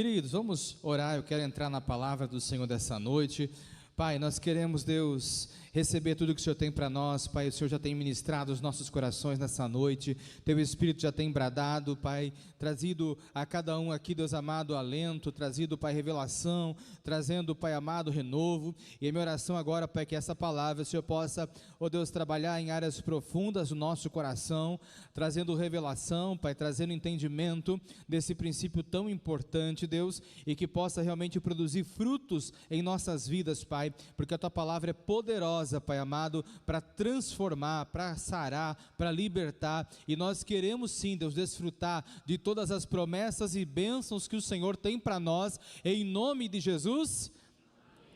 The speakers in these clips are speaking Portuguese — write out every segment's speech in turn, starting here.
Queridos, vamos orar. Eu quero entrar na palavra do Senhor dessa noite. Pai, nós queremos, Deus, receber tudo que o Senhor tem para nós. Pai, o Senhor já tem ministrado os nossos corações nessa noite. Teu Espírito já tem bradado, Pai, trazido a cada um aqui, Deus amado, alento, trazido, Pai, revelação, trazendo, Pai amado, renovo. E a minha oração agora, Pai, que essa palavra o Senhor possa, ó Deus, trabalhar em áreas profundas do nosso coração, trazendo revelação, Pai, trazendo entendimento desse princípio tão importante, Deus, e que possa realmente produzir frutos em nossas vidas, Pai, porque a Tua palavra é poderosa, Pai amado, para transformar, para sarar, para libertar, e nós queremos sim, Deus, desfrutar de todas as promessas e bênçãos que o Senhor tem para nós, em nome de Jesus.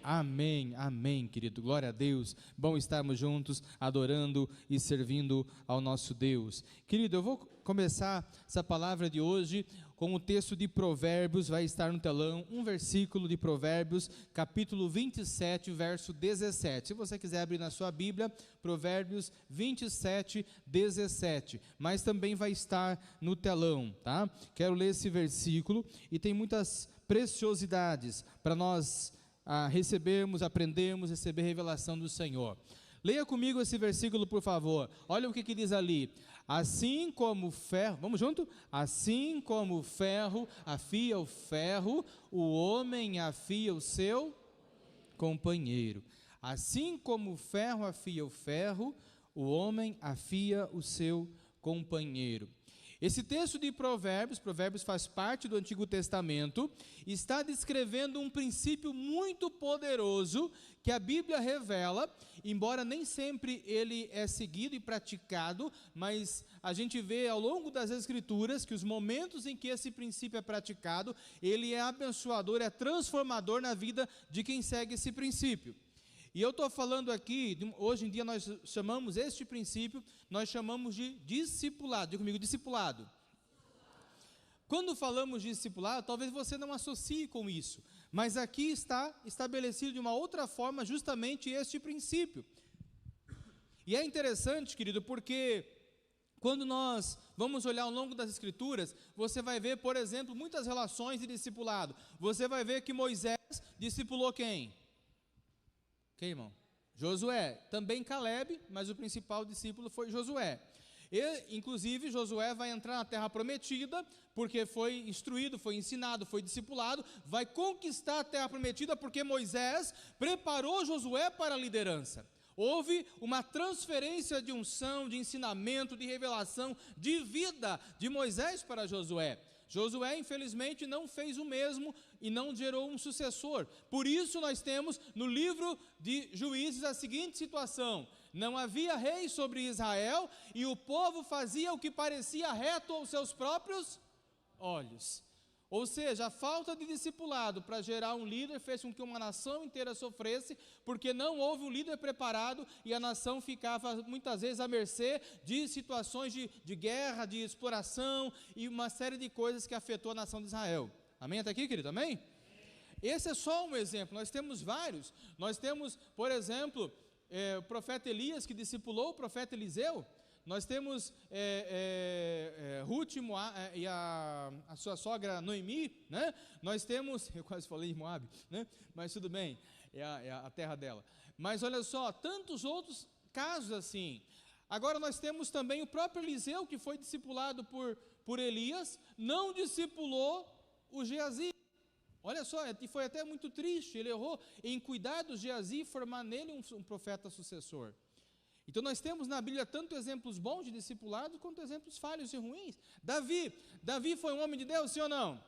Amém, amém, querido, glória a Deus. Bom estarmos juntos, adorando e servindo ao nosso Deus. Querido, eu vou começar essa palavra de hoje com o texto de Provérbios, vai estar no telão, um versículo de Provérbios, capítulo 27, verso 17. Se você quiser abrir na sua Bíblia, Provérbios 27, 17, mas também vai estar no telão, tá? Quero ler esse versículo e tem muitas preciosidades para nós recebermos, aprendermos, receber revelação do Senhor. Leia comigo esse versículo, por favor. Olha o que diz ali: assim como o ferro, vamos junto? Assim como o ferro afia o ferro, o homem afia o seu companheiro. Assim como o ferro afia o ferro, o homem afia o seu companheiro. Esse texto de Provérbios faz parte do Antigo Testamento, está descrevendo um princípio muito poderoso que a Bíblia revela, embora nem sempre ele é seguido e praticado, mas a gente vê ao longo das Escrituras que os momentos em que esse princípio é praticado, ele é abençoador, é transformador na vida de quem segue esse princípio. E eu estou falando aqui, hoje em dia nós chamamos este princípio, nós chamamos de discipulado. Diga comigo, discipulado. Quando falamos de discipulado, talvez você não associe com isso, mas aqui está estabelecido de uma outra forma justamente este princípio. E é interessante, querido, porque quando nós vamos olhar ao longo das Escrituras, você vai ver, por exemplo, muitas relações de discipulado. Você vai ver que Moisés discipulou quem? Quem, irmão? Josué, também Caleb, mas o principal discípulo foi Josué. E, inclusive, Josué vai entrar na terra prometida, porque foi instruído, foi ensinado, foi discipulado, vai conquistar a terra prometida, porque Moisés preparou Josué para a liderança. Houve uma transferência de unção, de ensinamento, de revelação, de vida de Moisés para Josué. Josué, infelizmente, não fez o mesmo e não gerou um sucessor. Por isso nós temos no livro de Juízes a seguinte situação: não havia rei sobre Israel e o povo fazia o que parecia reto aos seus próprios olhos. Ou seja, a falta de discipulado para gerar um líder fez com que uma nação inteira sofresse, porque não houve um líder preparado e a nação ficava muitas vezes à mercê de situações de guerra, de exploração e uma série de coisas que afetou a nação de Israel. Amém até aqui, querido? Amém? Esse é só um exemplo, nós temos vários. Nós temos, por exemplo, o profeta Elias que discipulou o profeta Eliseu. Nós temos Ruth e a sua sogra Noemi, né? Nós temos, eu quase falei Moabe, né? Mas tudo bem, é a terra dela. Mas olha só, tantos outros casos assim. Agora nós temos também o próprio Eliseu, que foi discipulado por Elias, não discipulou o Geazi. Olha só, e foi até muito triste, ele errou em cuidar do Geazi e formar nele um profeta sucessor. Então nós temos na Bíblia tanto exemplos bons de discipulado, quanto exemplos falhos e ruins. Davi foi um homem de Deus, sim ou não?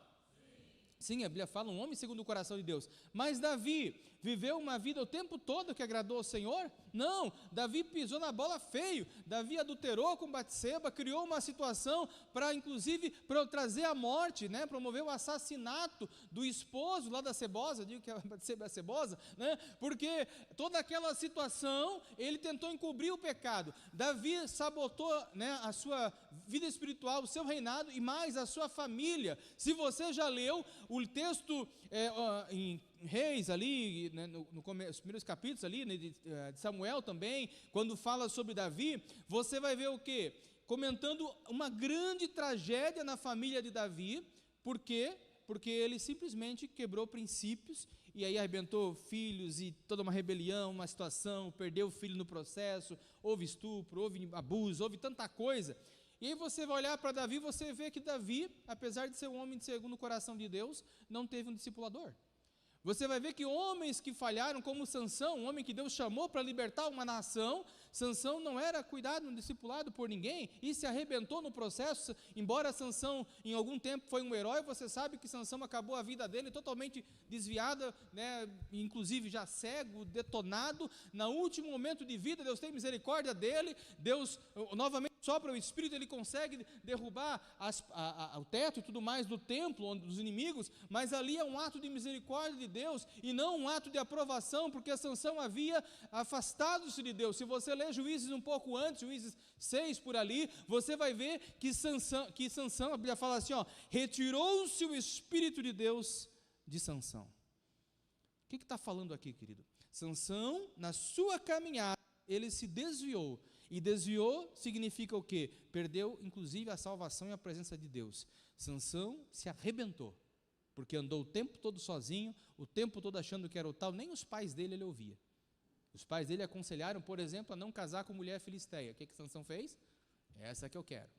Sim, a Bíblia fala um homem segundo o coração de Deus. Mas Davi viveu uma vida o tempo todo que agradou ao Senhor? Não, Davi pisou na bola feio. Davi adulterou com Batseba, criou uma situação para inclusive trazer a morte, né? Promoveu o assassinato do esposo lá da cebosa, digo que a Batseba é a cebosa, né? Porque toda aquela situação, ele tentou encobrir o pecado. Davi sabotou, né, a sua vida espiritual, o seu reinado e mais a sua família. Se você já leu o texto em Reis ali, né, nos primeiros capítulos ali, né, de Samuel também, quando fala sobre Davi, você vai ver o quê? Comentando uma grande tragédia na família de Davi, porque Porque ele simplesmente quebrou princípios, e aí arrebentou filhos, e toda uma rebelião, uma situação, perdeu o filho no processo, houve estupro, houve abuso, houve tanta coisa. E aí você vai olhar para Davi, você vê que Davi, apesar de ser um homem segundo o coração de Deus, não teve um discipulador. Você vai ver que homens que falharam, como Sansão, um homem que Deus chamou para libertar uma nação, Sansão não era cuidado, discipulado por ninguém, e se arrebentou no processo. Embora Sansão em algum tempo foi um herói, você sabe que Sansão acabou a vida dele totalmente desviada, né, inclusive já cego, detonado. No último momento de vida, Deus tem misericórdia dele, Deus novamente sopra o Espírito, ele consegue derrubar o teto e tudo mais do templo, dos inimigos, mas ali é um ato de misericórdia de Deus, e não um ato de aprovação, porque Sansão havia afastado-se de Deus. Se você ler Juízes um pouco antes, Juízes 6 por ali, você vai ver que Sansão, a Bíblia fala assim, retirou-se o Espírito de Deus de Sansão. O que está falando aqui, querido? Sansão, na sua caminhada, ele se desviou, e desviou significa o quê? Perdeu inclusive a salvação e a presença de Deus. Sansão se arrebentou, porque andou o tempo todo sozinho, o tempo todo achando que era o tal, nem os pais dele ele ouvia. Os pais dele aconselharam, por exemplo, a não casar com mulher filisteia. O que Sansão fez? Essa que eu quero.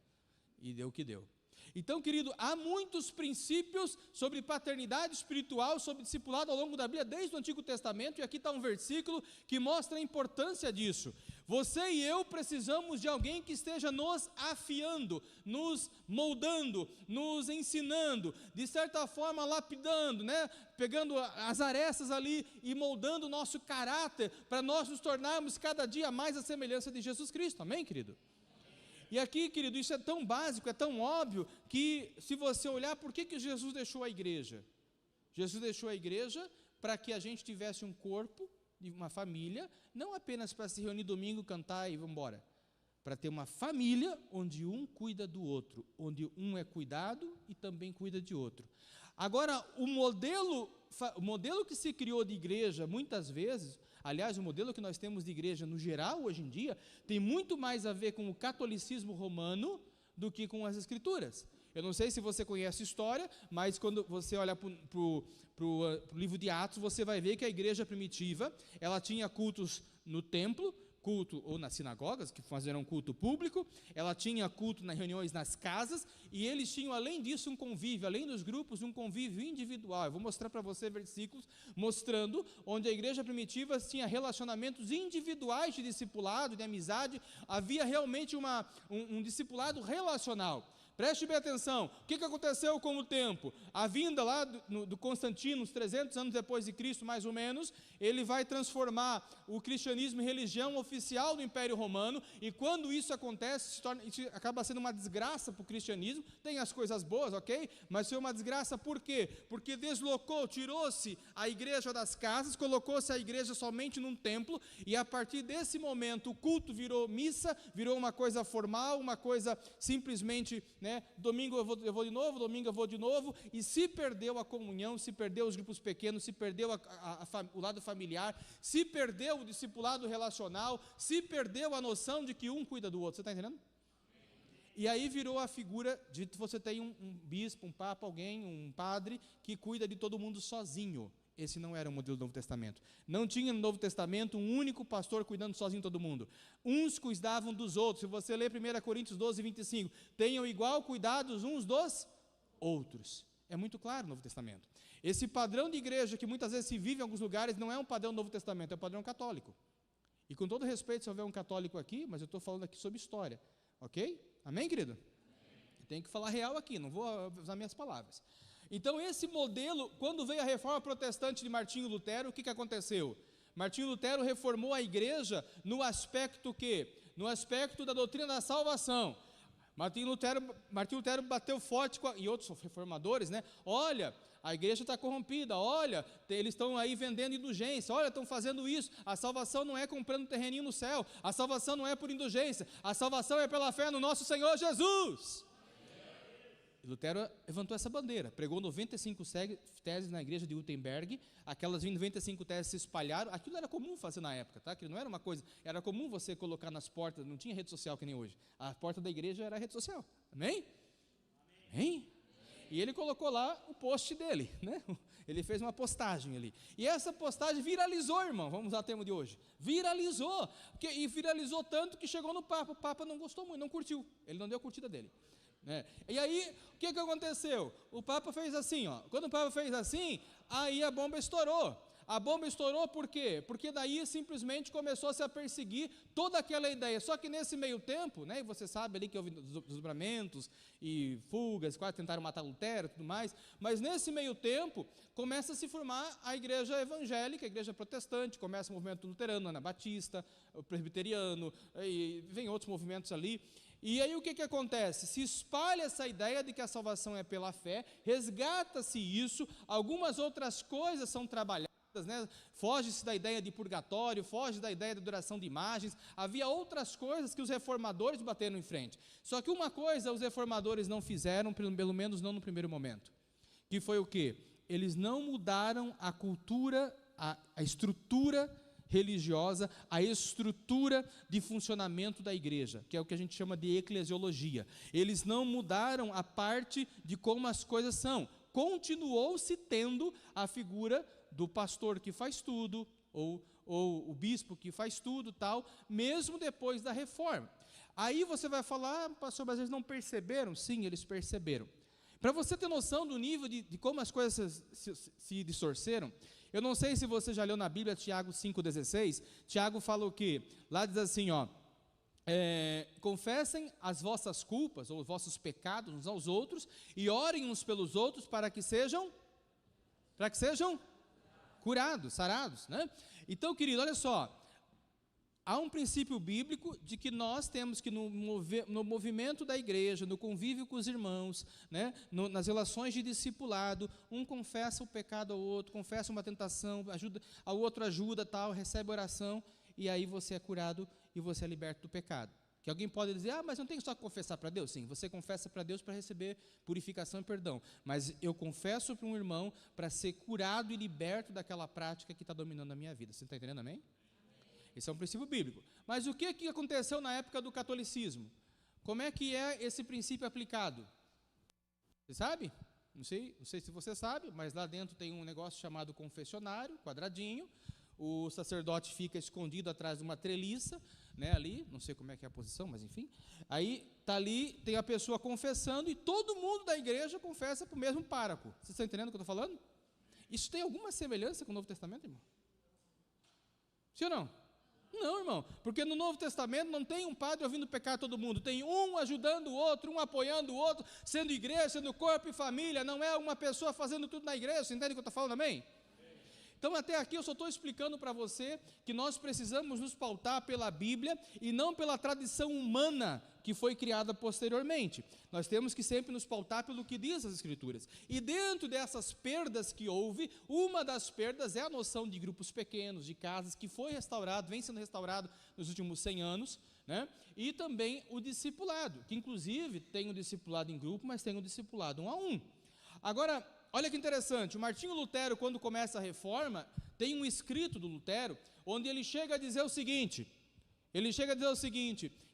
E deu o que deu. Então, querido, há muitos princípios sobre paternidade espiritual, sobre discipulado ao longo da Bíblia, desde o Antigo Testamento, e aqui está um versículo que mostra a importância disso. Você e eu precisamos de alguém que esteja nos afiando, nos moldando, nos ensinando, de certa forma lapidando, né? Pegando as arestas ali e moldando o nosso caráter, para nós nos tornarmos cada dia mais a semelhança de Jesus Cristo, amém, querido? E aqui, querido, isso é tão básico, é tão óbvio, que se você olhar, por que Jesus deixou a igreja? Jesus deixou a igreja para que a gente tivesse um corpo, de uma família, não apenas para se reunir domingo, cantar e vamos embora, para ter uma família onde um cuida do outro, onde um é cuidado e também cuida de outro. Agora, o modelo que se criou de igreja, muitas vezes, aliás, o modelo que nós temos de igreja no geral, hoje em dia, tem muito mais a ver com o catolicismo romano do que com as escrituras. Eu não sei se você conhece história, mas quando você olha para o livro de Atos, você vai ver que a igreja primitiva, ela tinha cultos no templo, culto ou nas sinagogas, que faziam culto público, ela tinha culto nas reuniões nas casas, e eles tinham, além disso, um convívio, além dos grupos, um convívio individual. Eu vou mostrar para você versículos mostrando onde a igreja primitiva tinha relacionamentos individuais de discipulado, de amizade, havia realmente um discipulado relacional. Preste bem atenção, o que aconteceu com o tempo? A vinda lá do Constantino, uns 300 anos depois de Cristo, mais ou menos, ele vai transformar o cristianismo em religião oficial do Império Romano, e quando isso acontece, isso acaba sendo uma desgraça para o cristianismo. Tem as coisas boas, ok? Mas foi uma desgraça por quê? Porque tirou-se a igreja das casas, colocou-se a igreja somente num templo, e a partir desse momento o culto virou missa, virou uma coisa formal, uma coisa simplesmente, domingo eu vou de novo, domingo eu vou de novo, e se perdeu a comunhão, se perdeu os grupos pequenos, se perdeu o lado familiar, se perdeu o discipulado relacional, se perdeu a noção de que um cuida do outro. Você está entendendo? E aí virou a figura de você tem um bispo, um papa, alguém, um padre que cuida de todo mundo sozinho. Esse não era o modelo do Novo Testamento. Não tinha no Novo Testamento um único pastor cuidando sozinho de todo mundo. Uns cuidavam dos outros. Se você ler 1 Coríntios 12, 25, tenham igual cuidado uns dos outros. É muito claro no Novo Testamento. Esse padrão de igreja que muitas vezes se vive em alguns lugares não é um padrão do Novo Testamento, é um padrão católico. E com todo respeito, se houver um católico aqui, mas eu estou falando aqui sobre história. Ok? Amém, querido? Eu tenho que falar real aqui, não vou usar minhas palavras. Então esse modelo, quando veio a reforma protestante de Martinho Lutero, o que aconteceu? Martinho Lutero reformou a igreja no aspecto No aspecto da doutrina da salvação. Martinho Lutero bateu forte, e outros reformadores, olha, a igreja está corrompida, olha, eles estão aí vendendo indulgência, olha, estão fazendo isso, a salvação não é comprando um terreninho no céu, a salvação não é por indulgência, a salvação é pela fé no nosso Senhor Jesus. Lutero levantou essa bandeira, pregou 95 teses na igreja de Wittenberg, aquelas 95 teses se espalharam, aquilo era comum fazer na época, tá? Aquilo não era uma coisa, era comum você colocar nas portas, não tinha rede social que nem hoje, a porta da igreja era a rede social, amém? Amém? E ele colocou lá o post dele, né? Ele fez uma postagem ali. E essa postagem viralizou, irmão, vamos usar o termo de hoje. Viralizou. E viralizou tanto que chegou no Papa. O Papa não gostou muito, não curtiu. Ele não deu a curtida dele. E aí, o que aconteceu? O Papa fez assim, ó. Quando o Papa fez assim, aí a bomba estourou. A bomba estourou por quê? Porque daí simplesmente começou-se a perseguir toda aquela ideia. Só que nesse meio tempo, né, e você sabe ali que houve desdobramentos e fugas, quase tentaram matar Lutero e tudo mais, mas nesse meio tempo começa a se formar a igreja evangélica, a igreja protestante, começa o movimento luterano, anabatista, o presbiteriano, e vem outros movimentos ali. E aí o que acontece? Se espalha essa ideia de que a salvação é pela fé, resgata-se isso, algumas outras coisas são trabalhadas, né? Foge-se da ideia de purgatório, foge da ideia de adoração de imagens. Havia outras coisas que os reformadores bateram em frente. Só que uma coisa os reformadores não fizeram, pelo menos não no primeiro momento, que foi o quê? Eles não mudaram a cultura, a estrutura religiosa, a estrutura de funcionamento da igreja, que é o que a gente chama de eclesiologia. Eles não mudaram a parte de como as coisas são. Continuou-se tendo a figura do pastor que faz tudo, ou o bispo que faz tudo, tal, mesmo depois da reforma. Aí você vai falar, pastor, mas eles não perceberam? Sim, eles perceberam. Para você ter noção do nível de como as coisas se distorceram, eu não sei se você já leu na Bíblia Tiago 5,16, Tiago fala o quê? Lá diz assim, ó, confessem as vossas culpas, ou os vossos pecados uns aos outros, e orem uns pelos outros para que sejam curados, sarados, né? Então, querido, olha só, há um princípio bíblico de que nós temos que, no movimento da igreja, no convívio com os irmãos, né, nas relações de discipulado, um confessa o pecado ao outro, confessa uma tentação, ajuda, ao outro ajuda, tal, recebe oração, e aí você é curado e você é liberto do pecado. Que alguém pode dizer, mas não tem só que confessar para Deus? Sim, você confessa para Deus para receber purificação e perdão, mas eu confesso para um irmão para ser curado e liberto daquela prática que está dominando a minha vida. Você está entendendo, amém? Esse é um princípio bíblico. Mas o que aconteceu na época do catolicismo? Como é que é esse princípio aplicado? Você sabe? Não sei se você sabe, mas lá dentro tem um negócio chamado confessionário, quadradinho. O sacerdote fica escondido atrás de uma treliça, né, ali, não sei como é que é a posição, mas enfim. Aí está ali, tem a pessoa confessando e todo mundo da igreja confessa para o mesmo pároco. Vocês estão entendendo o que eu estou falando? Isso tem alguma semelhança com o Novo Testamento, irmão? Sim ou não? Não, irmão, porque no Novo Testamento não tem um padre ouvindo pecar todo mundo, tem um ajudando o outro, um apoiando o outro, sendo igreja, sendo corpo e família, não é uma pessoa fazendo tudo na igreja. Você entende o que eu estou falando, amém? Então até aqui eu só estou explicando para você que nós precisamos nos pautar pela Bíblia e não pela tradição humana que foi criada posteriormente. Nós temos que sempre nos pautar pelo que diz as Escrituras. E dentro dessas perdas que houve, uma das perdas é a noção de grupos pequenos, de casas, que foi restaurado, vem sendo restaurado nos últimos 100 anos, né? E também o discipulado, que inclusive tem o discipulado em grupo, mas tem o discipulado 1 a 1. Agora, olha que interessante, o Martinho Lutero, quando começa a reforma, tem um escrito do Lutero, onde ele chega a dizer o seguinte,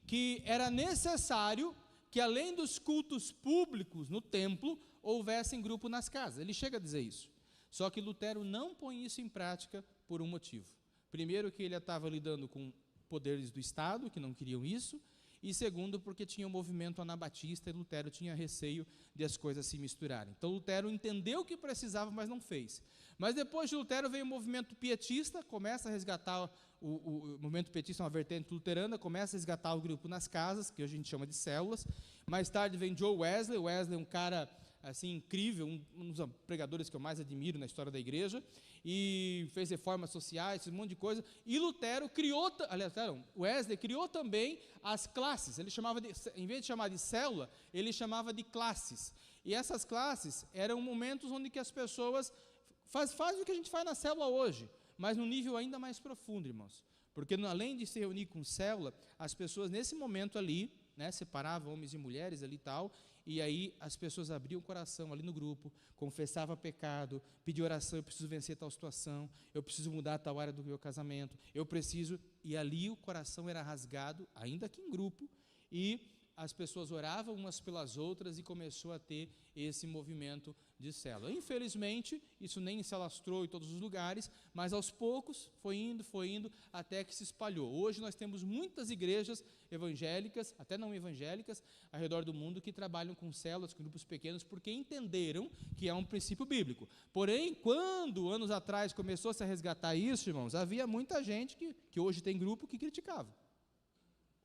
que era necessário que além dos cultos públicos no templo, houvessem grupo nas casas. Ele chega a dizer isso. Só que Lutero não põe isso em prática por um motivo. Primeiro, que ele estava lidando com poderes do Estado, que não queriam isso, e segundo, porque tinha um movimento anabatista e Lutero tinha receio de as coisas se misturarem. Então Lutero entendeu que precisava, mas não fez. Mas depois de Lutero veio o movimento pietista, começa a resgatar, o movimento pietista é uma vertente luterana, começa a resgatar o grupo nas casas, que hoje a gente chama de células. Mais tarde vem Joe Wesley. Wesley é um cara assim incrível, um dos pregadores que eu mais admiro na história da igreja, e fez reformas sociais, um monte de coisa. E Lutero criou, Wesley criou também as classes. Ele chamava em vez de chamar de célula, ele chamava de classes. E essas classes eram momentos onde que as pessoas fazem o que a gente faz na célula hoje, mas num nível ainda mais profundo, irmãos. Porque além de se reunir com célula, as pessoas nesse momento ali, né, separavam homens e mulheres ali e tal, e aí as pessoas abriam o coração ali no grupo, confessavam pecado, pediam oração, eu preciso vencer tal situação, eu preciso mudar tal área do meu casamento, e ali o coração era rasgado, ainda que em grupo, e as pessoas oravam umas pelas outras e começou a ter esse movimento de célula. Infelizmente, isso nem se alastrou em todos os lugares, mas aos poucos foi indo, até que se espalhou. Hoje nós temos muitas igrejas evangélicas, até não evangélicas, ao redor do mundo, que trabalham com células, com grupos pequenos, porque entenderam que é um princípio bíblico. Porém, quando, anos atrás, começou-se a resgatar isso, irmãos, havia muita gente que hoje tem grupo que criticava.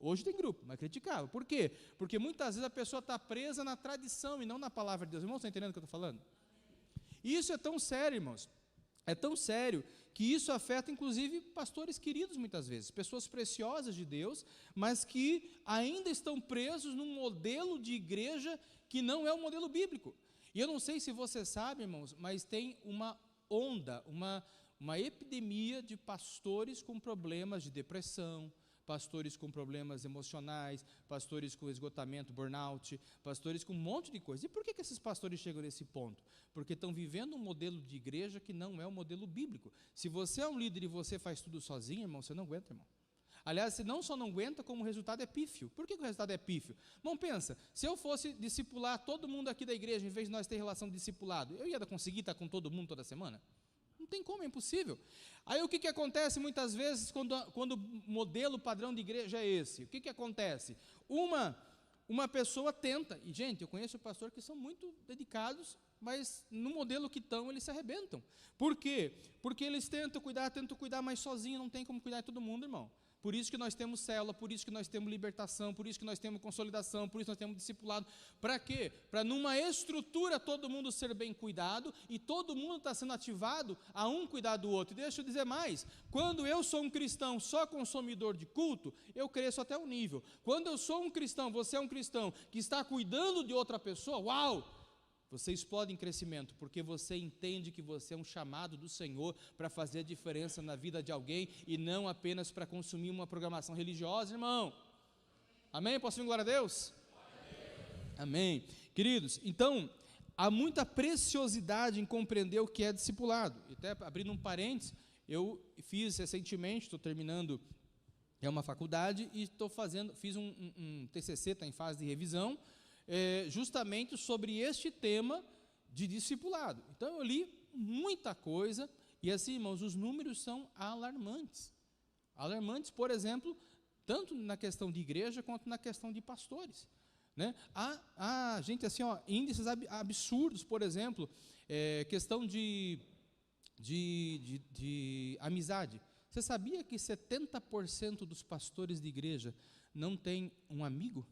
Hoje tem grupo, mas criticava. Por quê? Porque muitas vezes a pessoa está presa na tradição e não na palavra de Deus. Irmãos, estão entendendo o que eu estou falando? E isso é tão sério, irmãos. É tão sério que isso afeta, inclusive, pastores queridos muitas vezes. Pessoas preciosas de Deus, mas que ainda estão presos num modelo de igreja que não é o modelo bíblico. E eu não sei se você sabe, irmãos, mas tem uma onda, uma epidemia de pastores com problemas de depressão, pastores com problemas emocionais, pastores com esgotamento, burnout, pastores com um monte de coisa. E por que esses pastores chegam nesse ponto? Porque estão vivendo um modelo de igreja que não é o modelo bíblico. Se você é um líder e você faz tudo sozinho, irmão, você não aguenta, irmão. Aliás, você não só não aguenta, como o resultado é pífio. Por que o resultado é pífio? Bom, pensa, se eu fosse discipular todo mundo aqui da igreja, em vez de nós ter relação de discipulado, eu ia conseguir estar com todo mundo toda semana? Não tem como, é impossível. Aí o que acontece muitas vezes quando o modelo padrão de igreja é esse? O que acontece? Uma pessoa tenta, e gente, eu conheço pastores que são muito dedicados, mas no modelo que estão, eles se arrebentam. Por quê? Porque eles tentam cuidar, mas sozinho não tem como cuidar de todo mundo, irmão. Por isso que nós temos célula, por isso que nós temos libertação, por isso que nós temos consolidação, por isso que nós temos discipulado. Para quê? Para numa estrutura todo mundo ser bem cuidado e todo mundo está sendo ativado a um cuidar do outro. E deixa eu dizer mais, quando eu sou um cristão só consumidor de culto, eu cresço até um nível. Quando eu sou um cristão, você é um cristão que está cuidando de outra pessoa, uau! Você explode em crescimento, porque você entende que você é um chamado do Senhor para fazer a diferença na vida de alguém e não apenas para consumir uma programação religiosa, irmão. Amém? Posso vir glória a Deus? Amém. Queridos, então, há muita preciosidade em compreender o que é discipulado. Até abrindo um parênteses, eu fiz recentemente, estou terminando uma faculdade e fiz um TCC, está em fase de revisão, justamente sobre este tema de discipulado. Então eu li muita coisa, e assim, irmãos, os números são alarmantes. Alarmantes, por exemplo, tanto na questão de igreja, quanto na questão de pastores. Né? Há gente assim, índices absurdos, por exemplo, questão de amizade. Você sabia que 70% dos pastores de igreja não tem um amigo?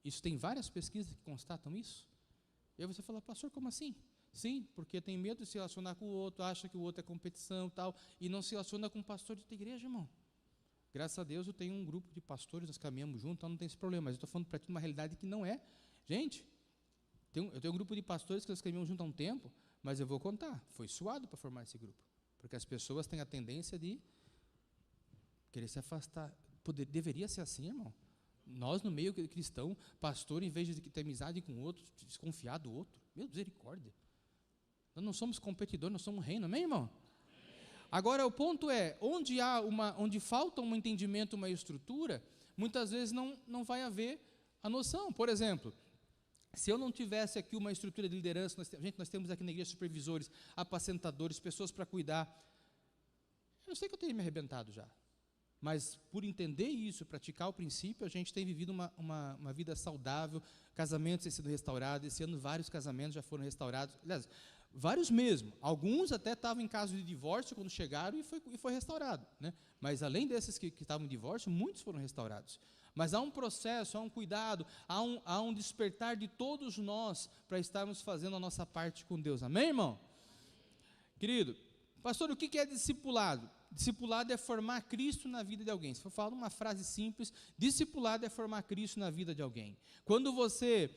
Isso tem várias pesquisas que constatam isso. E aí você fala, pastor, como assim? Sim, porque tem medo de se relacionar com o outro, acha que o outro é competição e tal, e não se relaciona com o pastor de outra igreja, irmão. Graças a Deus eu tenho um grupo de pastores, nós caminhamos juntos, então não tem esse problema, mas eu estou falando para ti uma realidade que não é. Gente, eu tenho um grupo de pastores que nós caminhamos juntos há um tempo, mas eu vou contar, foi suado para formar esse grupo, porque as pessoas têm a tendência de querer se afastar. Deveria ser assim, irmão. Nós, no meio cristão, pastor, em vez de ter amizade com o outro, desconfiar do outro, meu misericórdia. Nós não somos competidores, nós somos um reino, amém, irmão? Agora, o ponto é, onde falta um entendimento, uma estrutura, muitas vezes não vai haver a noção. Por exemplo, se eu não tivesse aqui uma estrutura de liderança, nós temos aqui na igreja supervisores, apacentadores, pessoas para cuidar, eu sei que eu teria me arrebentado já. Mas por entender isso, praticar o princípio, a gente tem vivido uma vida saudável, casamentos têm sido restaurados, esse ano vários casamentos já foram restaurados, aliás, vários mesmo, alguns até estavam em caso de divórcio quando chegaram e foi restaurado, né? Mas além desses que estavam em divórcio, muitos foram restaurados. Mas há um processo, há um cuidado, há um despertar de todos nós para estarmos fazendo a nossa parte com Deus, amém, irmão? Querido, pastor, o que é discipulado? Discipulado é formar Cristo na vida de alguém. Se eu falar uma frase simples, discipulado é formar Cristo na vida de alguém. Quando você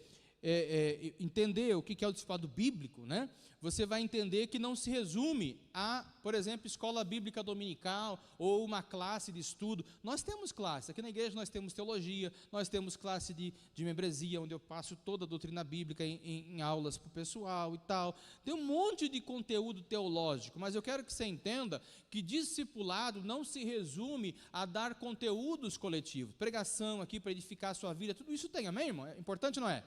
entender o que é o discipulado bíblico, né? Você vai entender que não se resume a, por exemplo, escola bíblica dominical ou uma classe de estudo. Nós temos classe, aqui na igreja nós temos teologia, nós temos classe de membresia, onde eu passo toda a doutrina bíblica em aulas para o pessoal e tal. Tem um monte de conteúdo teológico, mas eu quero que você entenda que discipulado não se resume a dar conteúdos coletivos, pregação aqui para edificar a sua vida, tudo isso tem, amém, irmão? É importante, não é?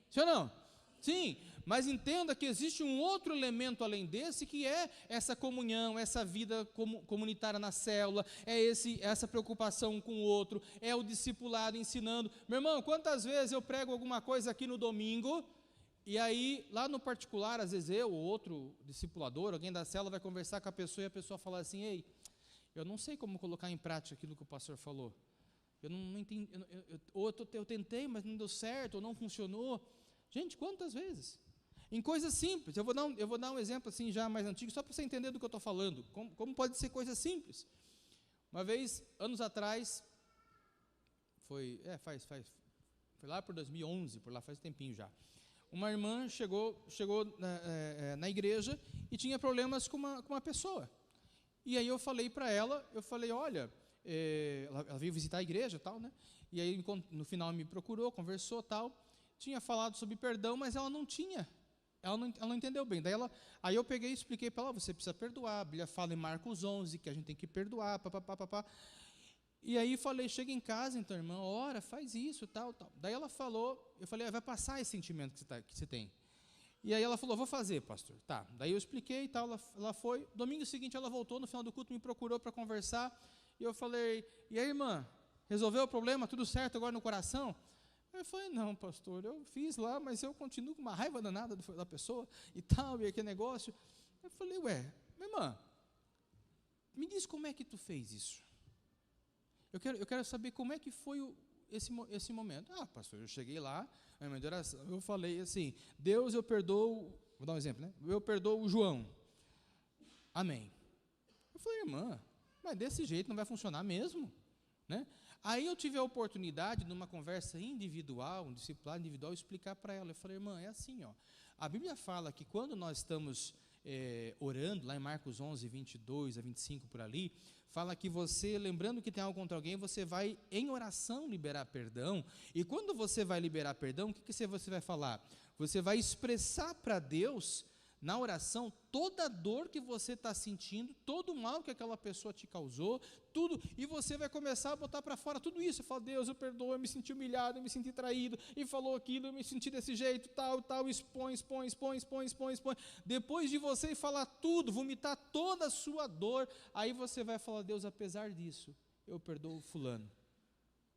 Sim ou não? Sim, mas entenda que existe um outro elemento além desse, que é essa comunhão, essa vida comunitária na célula, essa preocupação com o outro, é o discipulado ensinando. Meu irmão, quantas vezes eu prego alguma coisa aqui no domingo, e aí, lá no particular, às vezes eu ou outro discipulador, alguém da célula vai conversar com a pessoa, e a pessoa fala assim: ei, eu não sei como colocar em prática aquilo que o pastor falou. Eu não entendi, eu tentei, mas não deu certo, ou não funcionou. Gente, quantas vezes? Em coisas simples, eu vou dar um exemplo assim já mais antigo, só para você entender do que eu estou falando, como pode ser coisa simples. Uma vez, anos atrás, foi lá por 2011, por lá faz tempinho já, uma irmã chegou na igreja e tinha problemas com uma pessoa, e aí eu falei para ela, olha, ela veio visitar a igreja e tal, né? E aí no final me procurou, conversou tal, tinha falado sobre perdão, mas ela não entendeu bem. Aí eu peguei e expliquei para ela: você precisa perdoar, a Bíblia fala em Marcos 11 que a gente tem que perdoar, papapá. E aí falei: chega em casa, então, irmã, ora, faz isso, tal. Daí ela falou, eu falei: vai passar esse sentimento que você tem. E aí ela falou: vou fazer, pastor. Tá. Daí eu expliquei e tal, ela foi. Domingo seguinte ela voltou, no final do culto me procurou para conversar, e eu falei: e aí, irmã, resolveu o problema, tudo certo agora no coração? Eu falei: não, pastor, eu fiz lá, mas eu continuo com uma raiva danada da pessoa e tal, e aquele negócio. Eu falei: ué, minha irmã, me diz como é que tu fez isso. Eu quero saber como é que foi esse momento. Ah, pastor, eu cheguei lá, a irmã de oração, eu falei assim: Deus, eu perdoo, vou dar um exemplo, né? Eu perdoo o João. Amém. Eu falei: irmã, mas desse jeito não vai funcionar mesmo, né? Aí eu tive a oportunidade, numa conversa individual, um discipulado individual, explicar para ela. Eu falei: irmã, é assim, ó, a Bíblia fala que quando nós estamos orando, lá em Marcos 11, 22 a 25, por ali, fala que você, lembrando que tem algo contra alguém, você vai em oração liberar perdão, e quando você vai liberar perdão, o que você vai falar? Você vai expressar para Deus, na oração, toda a dor que você está sentindo, todo o mal que aquela pessoa te causou, tudo, e você vai começar a botar para fora tudo isso. Você fala: Deus, eu perdoo, eu me senti humilhado, eu me senti traído, e falou aquilo, eu me senti desse jeito, tal, expõe. Depois de você falar tudo, vomitar toda a sua dor, aí você vai falar: Deus, apesar disso, eu perdoo fulano.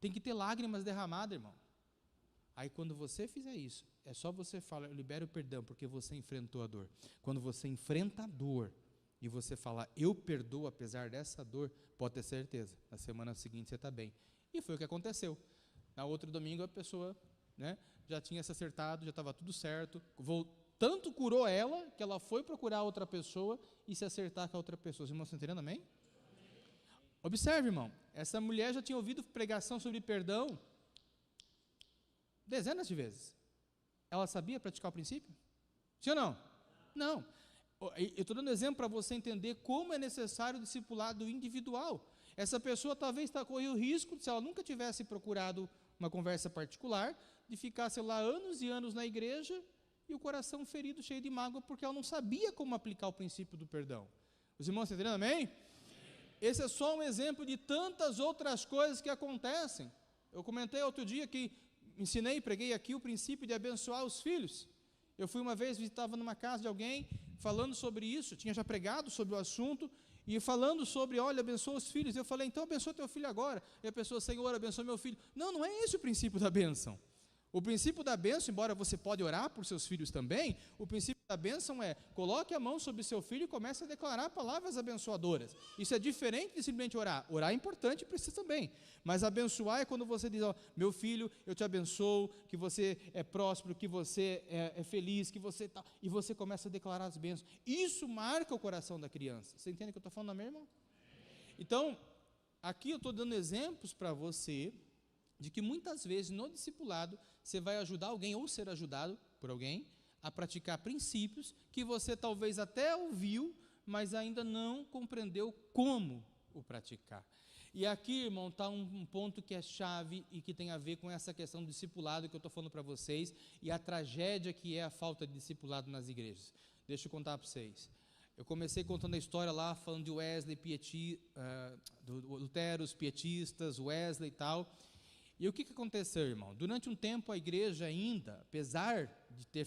Tem que ter lágrimas derramadas, irmão. Aí quando você fizer isso, é só você falar: eu libero o perdão, porque você enfrentou a dor. Quando você enfrenta a dor, e você fala: eu perdoo apesar dessa dor, pode ter certeza, na semana seguinte você está bem. E foi o que aconteceu. Na outro domingo a pessoa, né, já tinha se acertado, já estava tudo certo, tanto curou ela, que ela foi procurar outra pessoa e se acertar com a outra pessoa. Os irmãos estão entendendo, amém? Observe, irmão, essa mulher já tinha ouvido pregação sobre perdão dezenas de vezes. Ela sabia praticar o princípio? Sim ou não? Não. Eu estou dando exemplo para você entender como é necessário o discipulado individual. Essa pessoa talvez correu o risco, se ela nunca tivesse procurado uma conversa particular, de ficar, sei lá, anos e anos na igreja e o coração ferido, cheio de mágoa, porque ela não sabia como aplicar o princípio do perdão. Os irmãos estão entendendo, amém? Esse é só um exemplo de tantas outras coisas que acontecem. Eu comentei outro dia que ensinei e preguei aqui o princípio de abençoar os filhos. Eu fui uma vez, estava numa casa de alguém, falando sobre isso, tinha já pregado sobre o assunto, e falando sobre: olha, abençoa os filhos. Eu falei: então abençoa teu filho agora. E a pessoa: Senhor, abençoa meu filho. Não é esse o princípio da bênção. O princípio da bênção, embora você pode orar por seus filhos também, o princípio da bênção é: coloque a mão sobre seu filho e comece a declarar palavras abençoadoras. Isso é diferente de simplesmente orar. Orar é importante e precisa também. Mas abençoar é quando você diz: ó, meu filho, eu te abençoo, que você é próspero, que você é feliz, que você tá, e você começa a declarar as bênçãos. Isso marca o coração da criança. Você entende o que eu estou falando, meu irmão? Então, aqui eu estou dando exemplos para você de que muitas vezes no discipulado você vai ajudar alguém ou ser ajudado por alguém a praticar princípios que você talvez até ouviu, mas ainda não compreendeu como o praticar. E aqui, irmão, está um ponto que é chave e que tem a ver com essa questão do discipulado que eu estou falando para vocês e a tragédia que é a falta de discipulado nas igrejas. Deixa eu contar para vocês. Eu comecei contando a história lá, falando de Wesley, do Lutero, os pietistas, Wesley e tal. E o que aconteceu, irmão? Durante um tempo a igreja ainda, apesar de ter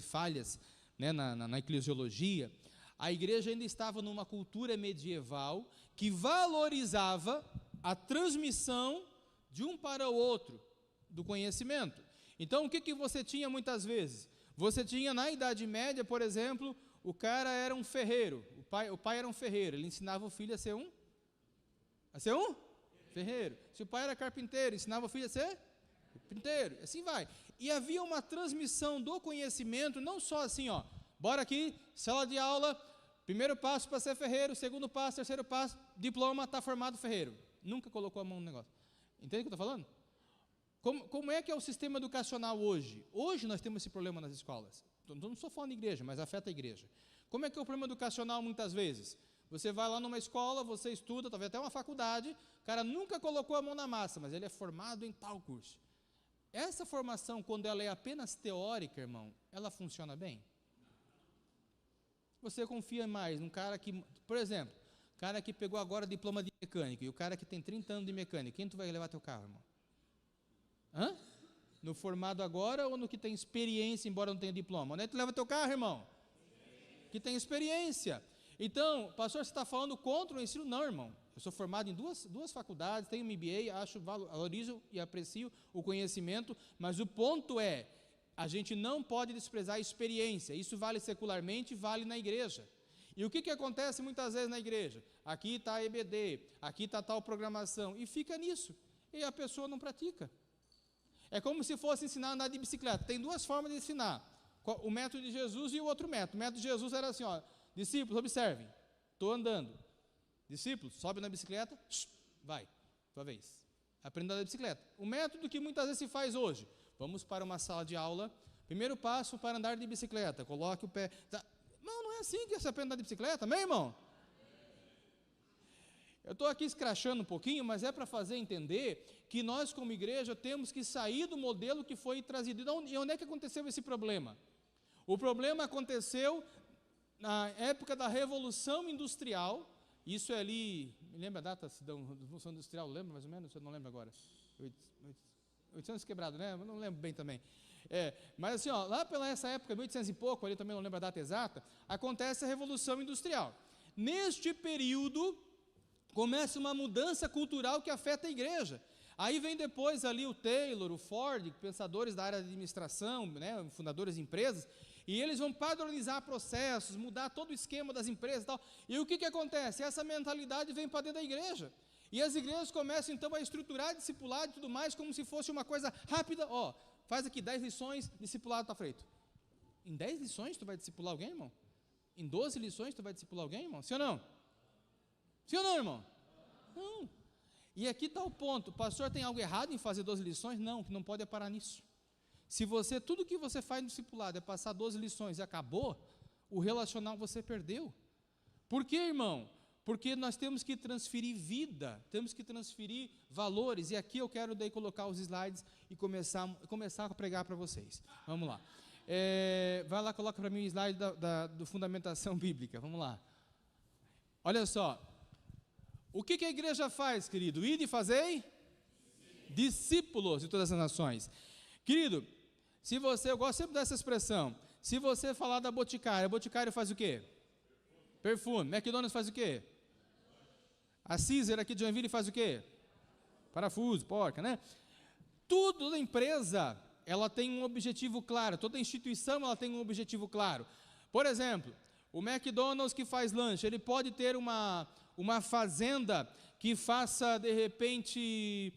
falhas, né, na eclesiologia, a igreja ainda estava numa cultura medieval que valorizava a transmissão de um para o outro do conhecimento. Então, o que você tinha muitas vezes? Você tinha na Idade Média, por exemplo, o cara era um ferreiro, o pai era um ferreiro, ele ensinava o filho a ser um ferreiro. Se o pai era carpinteiro, ensinava o filho a ser carpinteiro, assim vai. E havia uma transmissão do conhecimento, não só assim, ó, bora aqui, sala de aula, primeiro passo para ser ferreiro, segundo passo, terceiro passo, diploma, está formado ferreiro. Nunca colocou a mão no negócio. Entende o que eu estou falando? Como é que é o sistema educacional hoje? Hoje nós temos esse problema nas escolas. Não estou falando de igreja, mas afeta a igreja. Como é que é o problema educacional muitas vezes? Você vai lá numa escola, você estuda, talvez até uma faculdade, o cara nunca colocou a mão na massa, mas ele é formado em tal curso. Essa formação, quando ela é apenas teórica, irmão, ela funciona bem? Você confia mais num cara que, por exemplo, cara que pegou agora diploma de mecânico e o cara que tem 30 anos de mecânica, quem tu vai levar teu carro, irmão? Hã? No formado agora ou no que tem experiência, embora não tenha diploma? Onde é que tu leva teu carro, irmão? Que tem experiência. Então, pastor, você está falando contra o ensino? Não, irmão. Eu sou formado em duas faculdades, tenho MBA, valorizo e aprecio o conhecimento, mas o ponto é, a gente não pode desprezar a experiência. Isso vale secularmente, vale na igreja. E o que acontece muitas vezes na igreja? Aqui está a EBD, aqui está tal programação, e fica nisso. E a pessoa não pratica. É como se fosse ensinar a andar de bicicleta. Tem duas formas de ensinar. O método de Jesus e o outro método. O método de Jesus era assim, ó, discípulos, observem, estou andando. Discípulos, sobe na bicicleta, vai, tua vez. Aprenda a andar de bicicleta. O método que muitas vezes se faz hoje. Vamos para uma sala de aula. Primeiro passo para andar de bicicleta. Coloque o pé. Tá. Não é assim que você aprende a andar de bicicleta, amém, irmão? Eu estou aqui escrachando um pouquinho, mas é para fazer entender que nós, como igreja, temos que sair do modelo que foi trazido. E onde é que aconteceu esse problema? O problema aconteceu na época da Revolução Industrial. Isso é ali, me lembra a data da Revolução Industrial, lembra mais ou menos? Eu não lembro agora. 800 quebrado, né? Eu não lembro bem também. Mas assim, ó, lá pela essa época, 1800 e pouco, ali também não lembro a data exata, acontece a Revolução Industrial. Neste período, começa uma mudança cultural que afeta a igreja. Aí vem depois ali o Taylor, o Ford, pensadores da área de administração, né, fundadores de empresas, e eles vão padronizar processos, mudar todo o esquema das empresas e tal. E o que acontece? Essa mentalidade vem para dentro da igreja. E as igrejas começam então a estruturar discipulado e tudo mais, como se fosse uma coisa rápida. Ó, faz aqui 10 lições, discipulado está feito. Em 10 lições tu vai discipular alguém, irmão? Em 12 lições tu vai discipular alguém, irmão? Sim ou não? Sim ou não, irmão? Não. E aqui está o ponto. Pastor, tem algo errado em fazer 12 lições? Não, que não pode parar nisso. Se tudo que você faz no discipulado é passar 12 lições e acabou, o relacional você perdeu. Por quê, irmão? Porque nós temos que transferir vida, temos que transferir valores, e aqui eu quero daí colocar os slides e começar a pregar para vocês. Vamos lá. Vai lá, coloca para mim o slide do Fundamentação Bíblica, vamos lá. Olha só, o que a igreja faz, querido? Ide e fazei discípulos de todas as nações. Querido, eu gosto sempre dessa expressão, se você falar da Boticário, a Boticário faz o quê? Perfume. McDonald's faz o quê? A Caesar aqui de Joinville faz o quê? Parafuso, porca, né? Toda empresa, ela tem um objetivo claro, toda instituição ela tem um objetivo claro. Por exemplo, o McDonald's que faz lanche, ele pode ter uma fazenda que faça, de repente,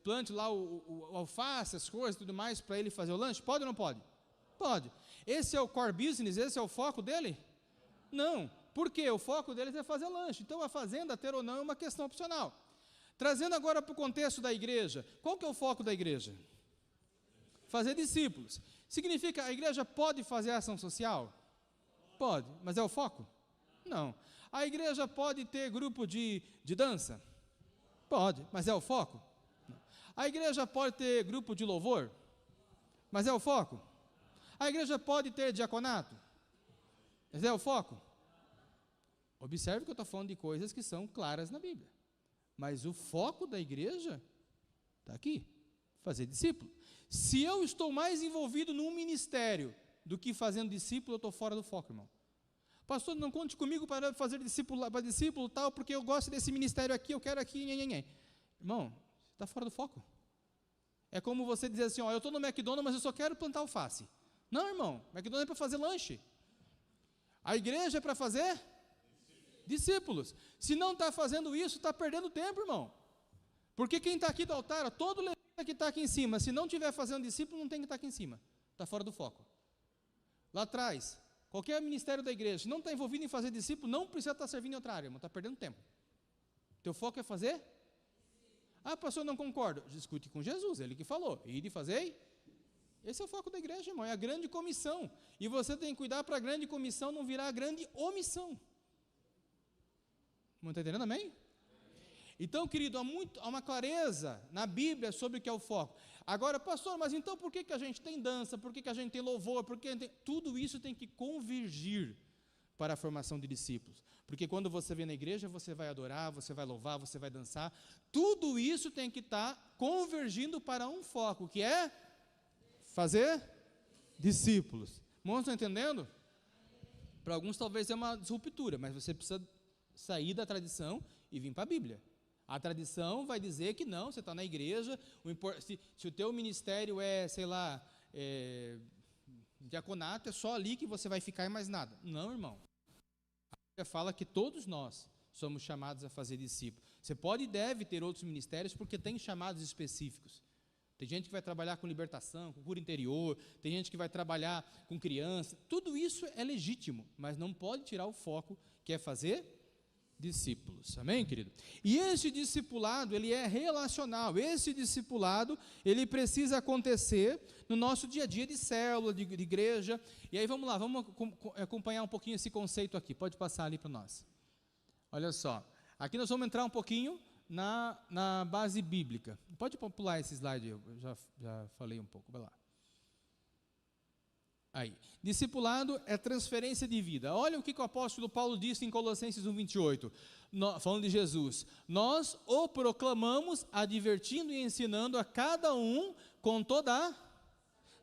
plante lá o alface, as coisas e tudo mais, para ele fazer o lanche? Pode ou não pode? Pode. Esse é o core business, esse é o foco dele? Não. Por quê? O foco deles é fazer lanche. Então, a fazenda, ter ou não, é uma questão opcional. Trazendo agora para o contexto da igreja, qual que é o foco da igreja? Fazer discípulos. Significa, a igreja pode fazer ação social? Pode, mas é o foco? Não. A igreja pode ter grupo de dança? Pode, mas é o foco? Não. A igreja pode ter grupo de louvor? Mas é o foco? A igreja pode ter diaconato? Mas é o foco? Observe que eu estou falando de coisas que são claras na Bíblia. Mas o foco da igreja está aqui, fazer discípulo. Se eu estou mais envolvido num ministério do que fazendo discípulo, eu estou fora do foco, irmão. Pastor, não conte comigo para fazer discípulo, para discípulo tal, porque eu gosto desse ministério aqui, eu quero aqui, nhenhenhen. Irmão, você está fora do foco. É como você dizer assim, ó, eu estou no McDonald's, mas eu só quero plantar alface. Não, irmão, McDonald's é para fazer lanche. A igreja é para fazer discípulos. Se não está fazendo isso, está perdendo tempo, irmão. Porque quem está aqui do altar, todo levita que está aqui em cima, se não estiver fazendo discípulo, não tem que estar aqui em cima. Está fora do foco. Lá atrás, qualquer ministério da igreja, se não está envolvido em fazer discípulo, não precisa estar servindo em outra área, irmão, está perdendo tempo. Teu foco é fazer? Ah, pastor, não concordo. Discute com Jesus, ele que falou. Ide e fazei. Esse é o foco da igreja, irmão, é a grande comissão. E você tem que cuidar para a grande comissão não virar a grande omissão. Não está entendendo, amém? Então, querido, há uma clareza na Bíblia sobre o que é o foco. Agora, pastor, mas então por que a gente tem dança? Por que a gente tem louvor? Tudo isso tem que convergir para a formação de discípulos. Porque quando você vem na igreja, você vai adorar, você vai louvar, você vai dançar. Tudo isso tem que estar convergindo para um foco, que é fazer discípulos. Irmãos, estão entendendo? Para alguns talvez é uma disruptura, mas você precisa sair da tradição e vir para a Bíblia. A tradição vai dizer que não, você está na igreja, se o teu ministério é, sei lá, diaconato, é só ali que você vai ficar e mais nada. Não, irmão. A Bíblia fala que todos nós somos chamados a fazer discípulos. Você pode e deve ter outros ministérios porque tem chamados específicos. Tem gente que vai trabalhar com libertação, com cura interior, tem gente que vai trabalhar com criança. Tudo isso é legítimo, mas não pode tirar o foco que é fazer discípulos. Amém, querido? E esse discipulado, ele é relacional. Esse discipulado, ele precisa acontecer no nosso dia a dia de célula, de igreja. E aí vamos lá, vamos acompanhar um pouquinho esse conceito aqui. Pode passar ali para nós. Olha só. Aqui nós vamos entrar um pouquinho na base bíblica. Pode pular esse slide, eu já falei um pouco, vai lá. Aí, discipulado é transferência de vida. Olha o que o apóstolo Paulo disse em Colossenses 1:28, falando de Jesus. Nós o proclamamos, advertindo e ensinando a cada um com toda a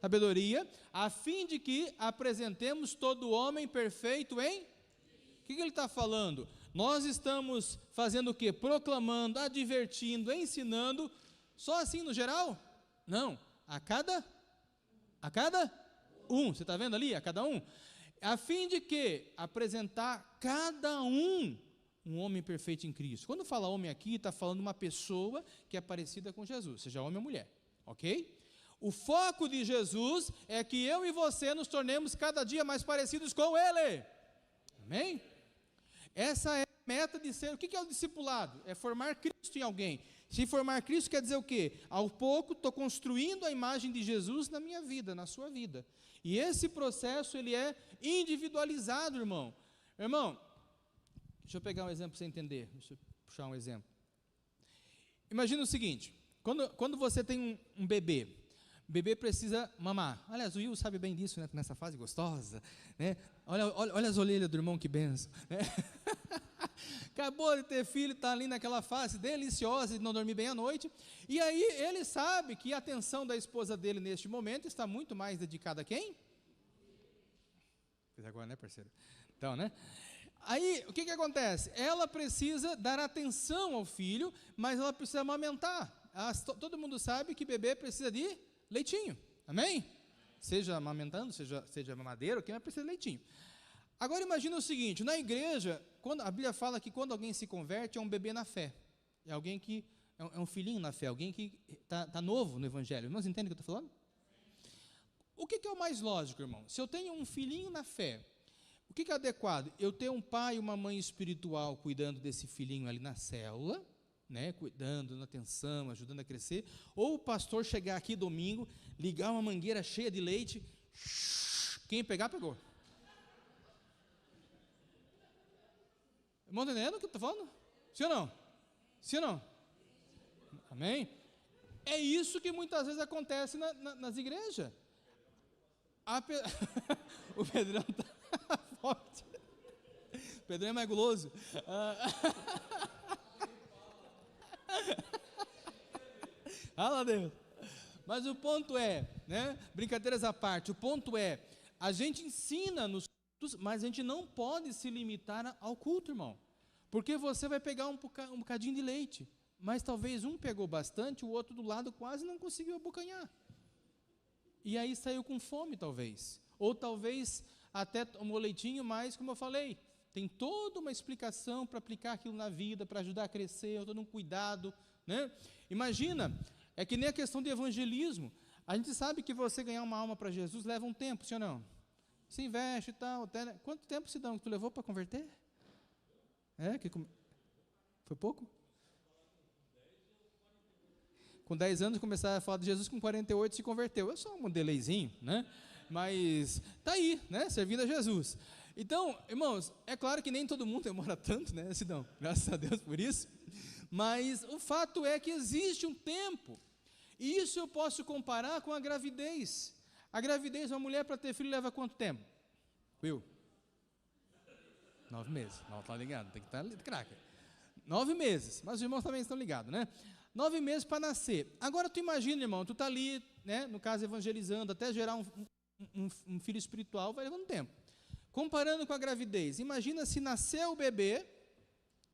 sabedoria, a fim de que apresentemos todo homem perfeito em... O que ele está falando? Nós estamos fazendo o quê? Proclamando, advertindo, ensinando, só assim no geral? Não, a cada um, você está vendo ali? A cada um. A fim de que apresentar cada um homem perfeito em Cristo. Quando fala homem aqui, está falando uma pessoa que é parecida com Jesus, seja homem ou mulher, ok? O foco de Jesus é que eu e você nos tornemos cada dia mais parecidos com Ele. Amém? Essa é a meta de ser. O que é o discipulado? É formar Cristo em alguém. Se formar Cristo quer dizer o quê? Ao pouco estou construindo a imagem de Jesus na minha vida, na sua vida. E esse processo, ele é individualizado, irmão. Irmão, deixa eu pegar um exemplo para você entender. Deixa eu puxar um exemplo. Imagina o seguinte, quando você tem um bebê, o bebê precisa mamar. Aliás, o Will sabe bem disso, né? Nessa fase gostosa, né? Olha as orelhas do irmão, que benção, né? Acabou de ter filho, está ali naquela fase deliciosa de não dormir bem à noite, e aí ele sabe que a atenção da esposa dele neste momento está muito mais dedicada a quem? Agora, né, parceiro? Então, né? Aí, o que acontece? Ela precisa dar atenção ao filho, mas ela precisa amamentar. Todo mundo sabe que bebê precisa de leitinho, amém? Seja amamentando, seja mamadeira, quem vai precisar de leitinho. Agora imagina o seguinte, na igreja, quando a Bíblia fala que quando alguém se converte, é um bebê na fé, é alguém que, é um filhinho na fé, alguém que está novo no evangelho. Irmãos, entendem o que eu estou falando? O que é o mais lógico, irmão? Se eu tenho um filhinho na fé, o que é adequado? Eu ter um pai e uma mãe espiritual cuidando desse filhinho ali na célula, né, cuidando, dando atenção, ajudando a crescer, ou o pastor chegar aqui domingo, ligar uma mangueira cheia de leite, quem pegar, pegou. Irmão, entendendo o que eu estou falando? Sim ou não? Sim ou não? Amém? É isso que muitas vezes acontece nas igrejas. O Pedrão está forte. O Pedrão é mais guloso. Fala, Deus. Mas o ponto é, né, brincadeiras à parte, o ponto é, a gente ensina nos cultos, mas a gente não pode se limitar ao culto, irmão. Porque você vai pegar um bocadinho de leite, mas talvez um pegou bastante, o outro do lado quase não conseguiu abocanhar. E aí saiu com fome, talvez. Ou talvez até tomou leitinho, mas, como eu falei, tem toda uma explicação para aplicar aquilo na vida, para ajudar a crescer, todo um cuidado, né? Imagina, é que nem a questão de evangelismo. A gente sabe que você ganhar uma alma para Jesus leva um tempo, sim ou não? Você investe e tal, até, né? Quanto tempo, Sidão, que tu levou para converter? Foi pouco? Com 10 anos começaram a falar de Jesus, com 48 se converteu. É só um delayzinho, né? Mas tá aí, né? Servindo a Jesus. Então, irmãos, é claro que nem todo mundo demora tanto, né, Sidão? Graças a Deus por isso. Mas o fato é que existe um tempo. E isso eu posso comparar com a gravidez. A gravidez, uma mulher para ter filho leva quanto tempo? Will? 9 meses. Não, tá ligado, tem que estar craque. 9 meses, mas os irmãos também estão ligados, né? 9 meses para nascer. Agora tu imagina, irmão, tu está ali, né, no caso evangelizando, até gerar um filho espiritual, vai levando tempo. Comparando com a gravidez, imagina se nasceu o bebê,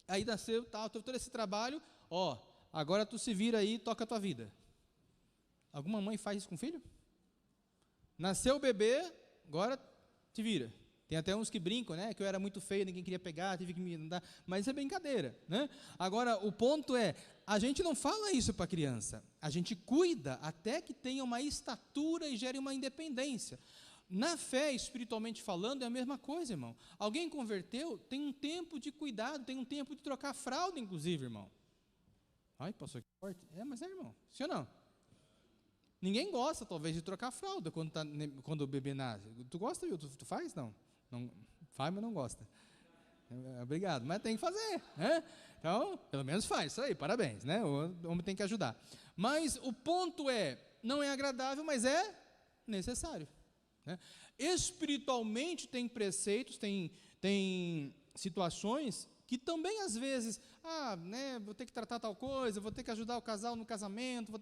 aí nasceu, tal, todo esse trabalho, ó, agora tu se vira aí e toca a tua vida. Alguma mãe faz isso com o filho? Nasceu o bebê, agora te vira. Tem até uns que brincam, né, que eu era muito feio, ninguém queria pegar, tive que me andar, mas isso é brincadeira, né? Agora, o ponto é, a gente não fala isso para a criança, a gente cuida até que tenha uma estatura e gere uma independência. Na fé, espiritualmente falando, é a mesma coisa, irmão. Alguém converteu, tem um tempo de cuidado, tem um tempo de trocar fralda, inclusive, irmão. Ai, pastor, que forte. Mas é, irmão, sim ou não? Ninguém gosta, talvez, de trocar fralda quando o bebê nasce. Tu gosta, viu? Tu faz? Não faz, mas não gosta. Obrigado, mas tem que fazer, né? Então, pelo menos faz, isso aí, parabéns, né? O homem tem que ajudar. Mas o ponto é, não é agradável, mas é necessário, né? Espiritualmente tem preceitos, tem situações que também às vezes, né, vou ter que tratar tal coisa, vou ter que ajudar o casal no casamento,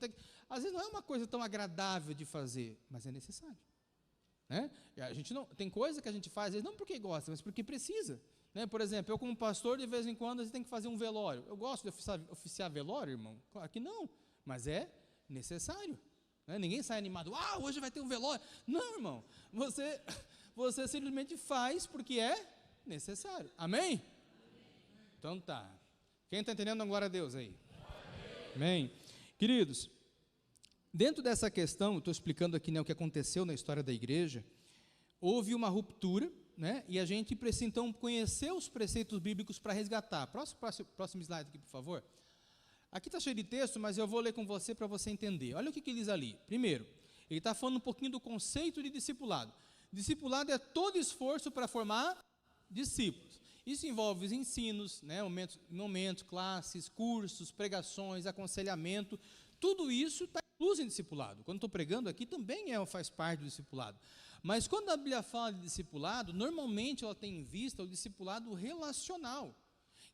às vezes não é uma coisa tão agradável de fazer, mas é necessário, né? A gente não, tem coisa que a gente faz, às vezes não porque gosta, mas porque precisa, né? Por exemplo, eu como pastor, de vez em quando, a gente tem que fazer um velório. Eu gosto de oficiar velório, irmão? Claro que não, mas é necessário, né? Ninguém sai animado, hoje vai ter um velório. Não, irmão, você simplesmente faz porque é necessário, amém? Então tá, quem está entendendo, glória a Deus aí. Amém. Queridos, dentro dessa questão, estou explicando aqui, né, o que aconteceu na história da igreja, houve uma ruptura, né, e a gente precisa então conhecer os preceitos bíblicos para resgatar. Próximo slide aqui, por favor. Aqui está cheio de texto, mas eu vou ler com você para você entender. Olha o que ele diz ali. Primeiro, ele está falando um pouquinho do conceito de discipulado. Discipulado é todo esforço para formar discípulos. Isso envolve os ensinos, né, momentos, classes, cursos, pregações, aconselhamento. Tudo isso está incluso em discipulado. Quando estou pregando aqui, também faz parte do discipulado. Mas quando a Bíblia fala de discipulado, normalmente ela tem em vista o discipulado relacional,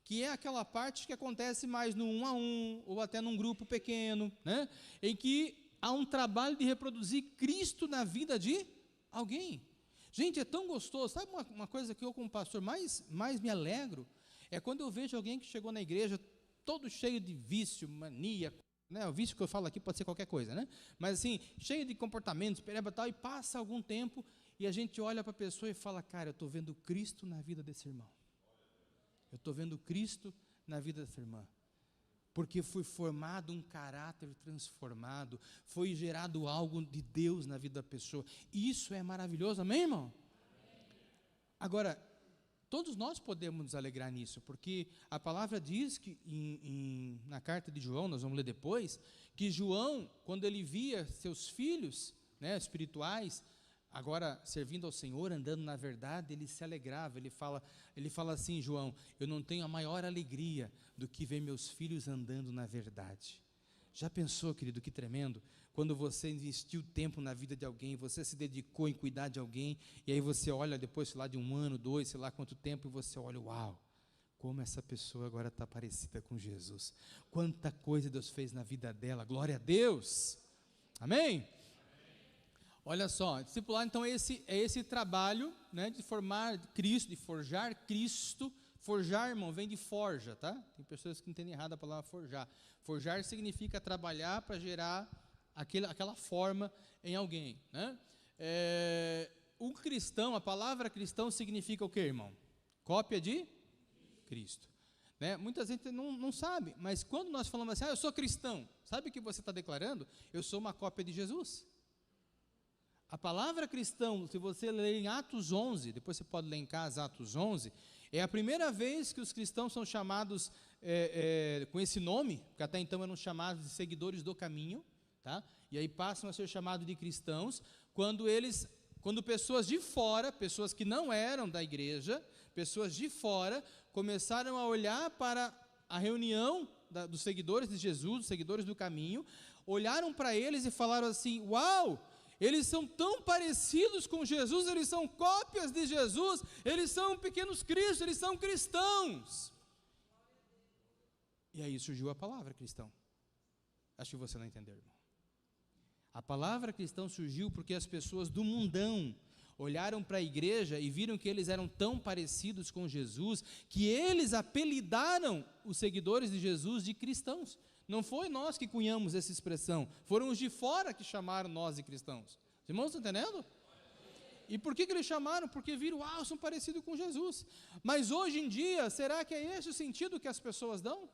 que é aquela parte que acontece mais no 1 a 1, ou até num grupo pequeno, né, em que há um trabalho de reproduzir Cristo na vida de alguém. Gente, é tão gostoso. Sabe uma coisa que eu, como pastor, mais me alegro? É quando eu vejo alguém que chegou na igreja todo cheio de vício, mania, né? O vício que eu falo aqui pode ser qualquer coisa, né? Mas assim, cheio de comportamentos, pereba tal, e passa algum tempo, e a gente olha para a pessoa e fala, cara, eu estou vendo Cristo na vida desse irmão. Eu estou vendo Cristo na vida dessa irmã. Porque foi formado um caráter transformado, foi gerado algo de Deus na vida da pessoa. Isso é maravilhoso, amém, irmão? Agora, Todos nós podemos nos alegrar nisso, porque a palavra diz que na carta de João, nós vamos ler depois, que João, quando ele via seus filhos, né, espirituais, agora servindo ao Senhor, andando na verdade, ele se alegrava. Ele fala assim, João, eu não tenho a maior alegria do que ver meus filhos andando na verdade. Já pensou, querido, que tremendo, quando você investiu tempo na vida de alguém, você se dedicou em cuidar de alguém, e aí você olha depois, sei lá, de 1 ano, 2, sei lá quanto tempo, e você olha, uau, como essa pessoa agora está parecida com Jesus, quanta coisa Deus fez na vida dela, glória a Deus, amém? Olha só, discipular então é esse trabalho, né, de formar Cristo, de forjar Cristo. Forjar, irmão, vem de forja, tá? Tem pessoas que entendem errado a palavra forjar. Forjar significa trabalhar para gerar aquela forma em alguém, né? O cristão, a palavra cristão significa o quê, irmão? Cópia de Cristo, né? Muita gente não sabe, mas quando nós falamos assim, eu sou cristão, sabe o que você está declarando? Eu sou uma cópia de Jesus. A palavra cristão, se você ler em Atos 11, depois você pode ler em casa Atos 11, é a primeira vez que os cristãos são chamados com esse nome, porque até então eram chamados de seguidores do caminho, tá? E aí passam a ser chamados de cristãos, quando pessoas de fora, pessoas que não eram da igreja, pessoas de fora, começaram a olhar para a reunião dos seguidores de Jesus, dos seguidores do caminho, olharam para eles e falaram assim, uau! Eles são tão parecidos com Jesus, eles são cópias de Jesus, eles são pequenos cristos, eles são cristãos. E aí surgiu a palavra cristão. Acho que você não entendeu, irmão. A palavra cristão surgiu porque as pessoas do mundão olharam para a igreja e viram que eles eram tão parecidos com Jesus, que eles apelidaram os seguidores de Jesus de cristãos. Não foi nós que cunhamos essa expressão, foram os de fora que chamaram nós de cristãos. Os irmãos estão entendendo? E por que eles chamaram? Porque viram, são parecidos com Jesus. Mas hoje em dia, será que é esse o sentido que as pessoas dão?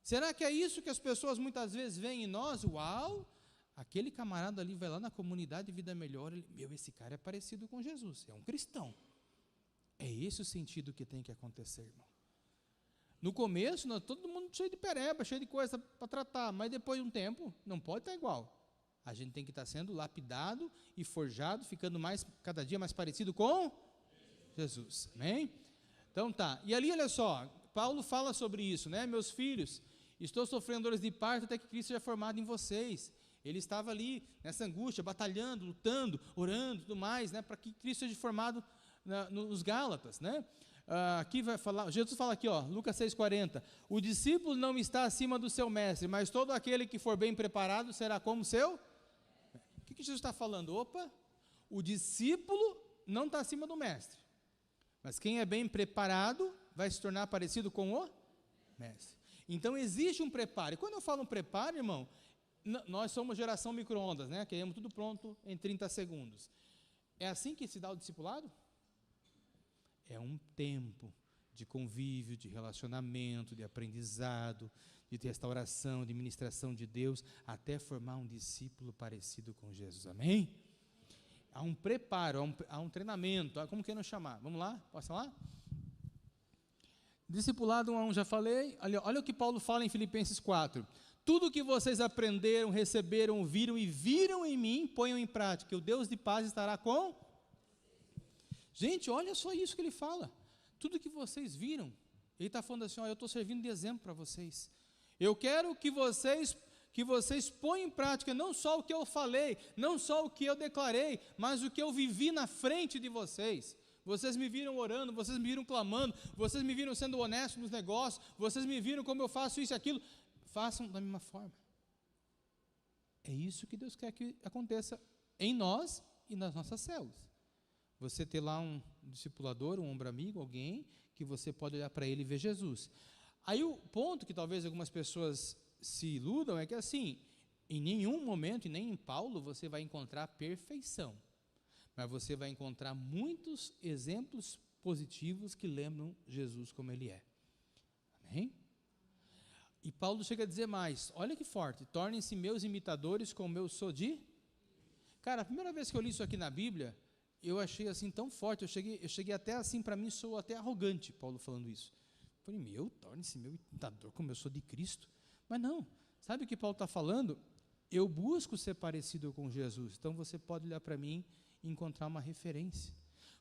Será que é isso que as pessoas muitas vezes veem em nós? Uau, aquele camarada ali vai lá na comunidade Vida Melhor, esse cara é parecido com Jesus, é um cristão. É esse o sentido que tem que acontecer, irmão. No começo, todo mundo cheio de pereba, cheio de coisa para tratar, mas depois de um tempo, não pode estar igual. A gente tem que estar sendo lapidado e forjado, ficando cada dia mais parecido com Jesus, amém? Então tá, e ali olha só, Paulo fala sobre isso, né? Meus filhos, estou sofrendo dores de parto até que Cristo seja formado em vocês. Ele estava ali nessa angústia, batalhando, lutando, orando, tudo mais, né? Para que Cristo seja formado nos Gálatas, né? Aqui vai falar, Jesus fala aqui, Lucas 6,40, o discípulo não está acima do seu mestre, mas todo aquele que for bem preparado será como seu? O que Jesus está falando? O discípulo não está acima do mestre, mas quem é bem preparado vai se tornar parecido com o mestre. Então existe um preparo, e quando eu falo um preparo, irmão, nós somos geração micro-ondas, né? Queremos tudo pronto em 30 segundos. É assim que se dá o discipulado? É um tempo de convívio, de relacionamento, de aprendizado, de restauração, de ministração de Deus, até formar um discípulo parecido com Jesus, amém? Há um preparo, há um treinamento, como queiram chamar, vamos lá, posso falar? Discipulado 1 a 1, já falei, olha o que Paulo fala em Filipenses 4, tudo que vocês aprenderam, receberam, ouviram e viram em mim, ponham em prática, o Deus de paz estará com... Gente, olha só isso que ele fala, tudo que vocês viram, ele está falando assim, eu estou servindo de exemplo para vocês, eu quero que vocês ponham em prática não só o que eu falei, não só o que eu declarei, mas o que eu vivi na frente de vocês. Vocês me viram orando, vocês me viram clamando, vocês me viram sendo honesto nos negócios, vocês me viram como eu faço isso e aquilo, façam da mesma forma. É isso que Deus quer que aconteça em nós e nas nossas células. Você ter lá um discipulador, um ombro amigo, alguém que você pode olhar para ele e ver Jesus. Aí o ponto que talvez algumas pessoas se iludam é que assim, em nenhum momento, e nem em Paulo, você vai encontrar perfeição, mas você vai encontrar muitos exemplos positivos que lembram Jesus como ele é. Amém? E Paulo chega a dizer mais, olha que forte, tornem-se meus imitadores como eu sou de... Cara, a primeira vez que eu li isso aqui na Bíblia, eu achei assim tão forte, eu cheguei até assim, para mim soou até arrogante, Paulo falando isso. Eu falei, torne-se meu imitador, como eu sou de Cristo. Mas não, sabe o que Paulo está falando? Eu busco ser parecido com Jesus, então você pode olhar para mim e encontrar uma referência.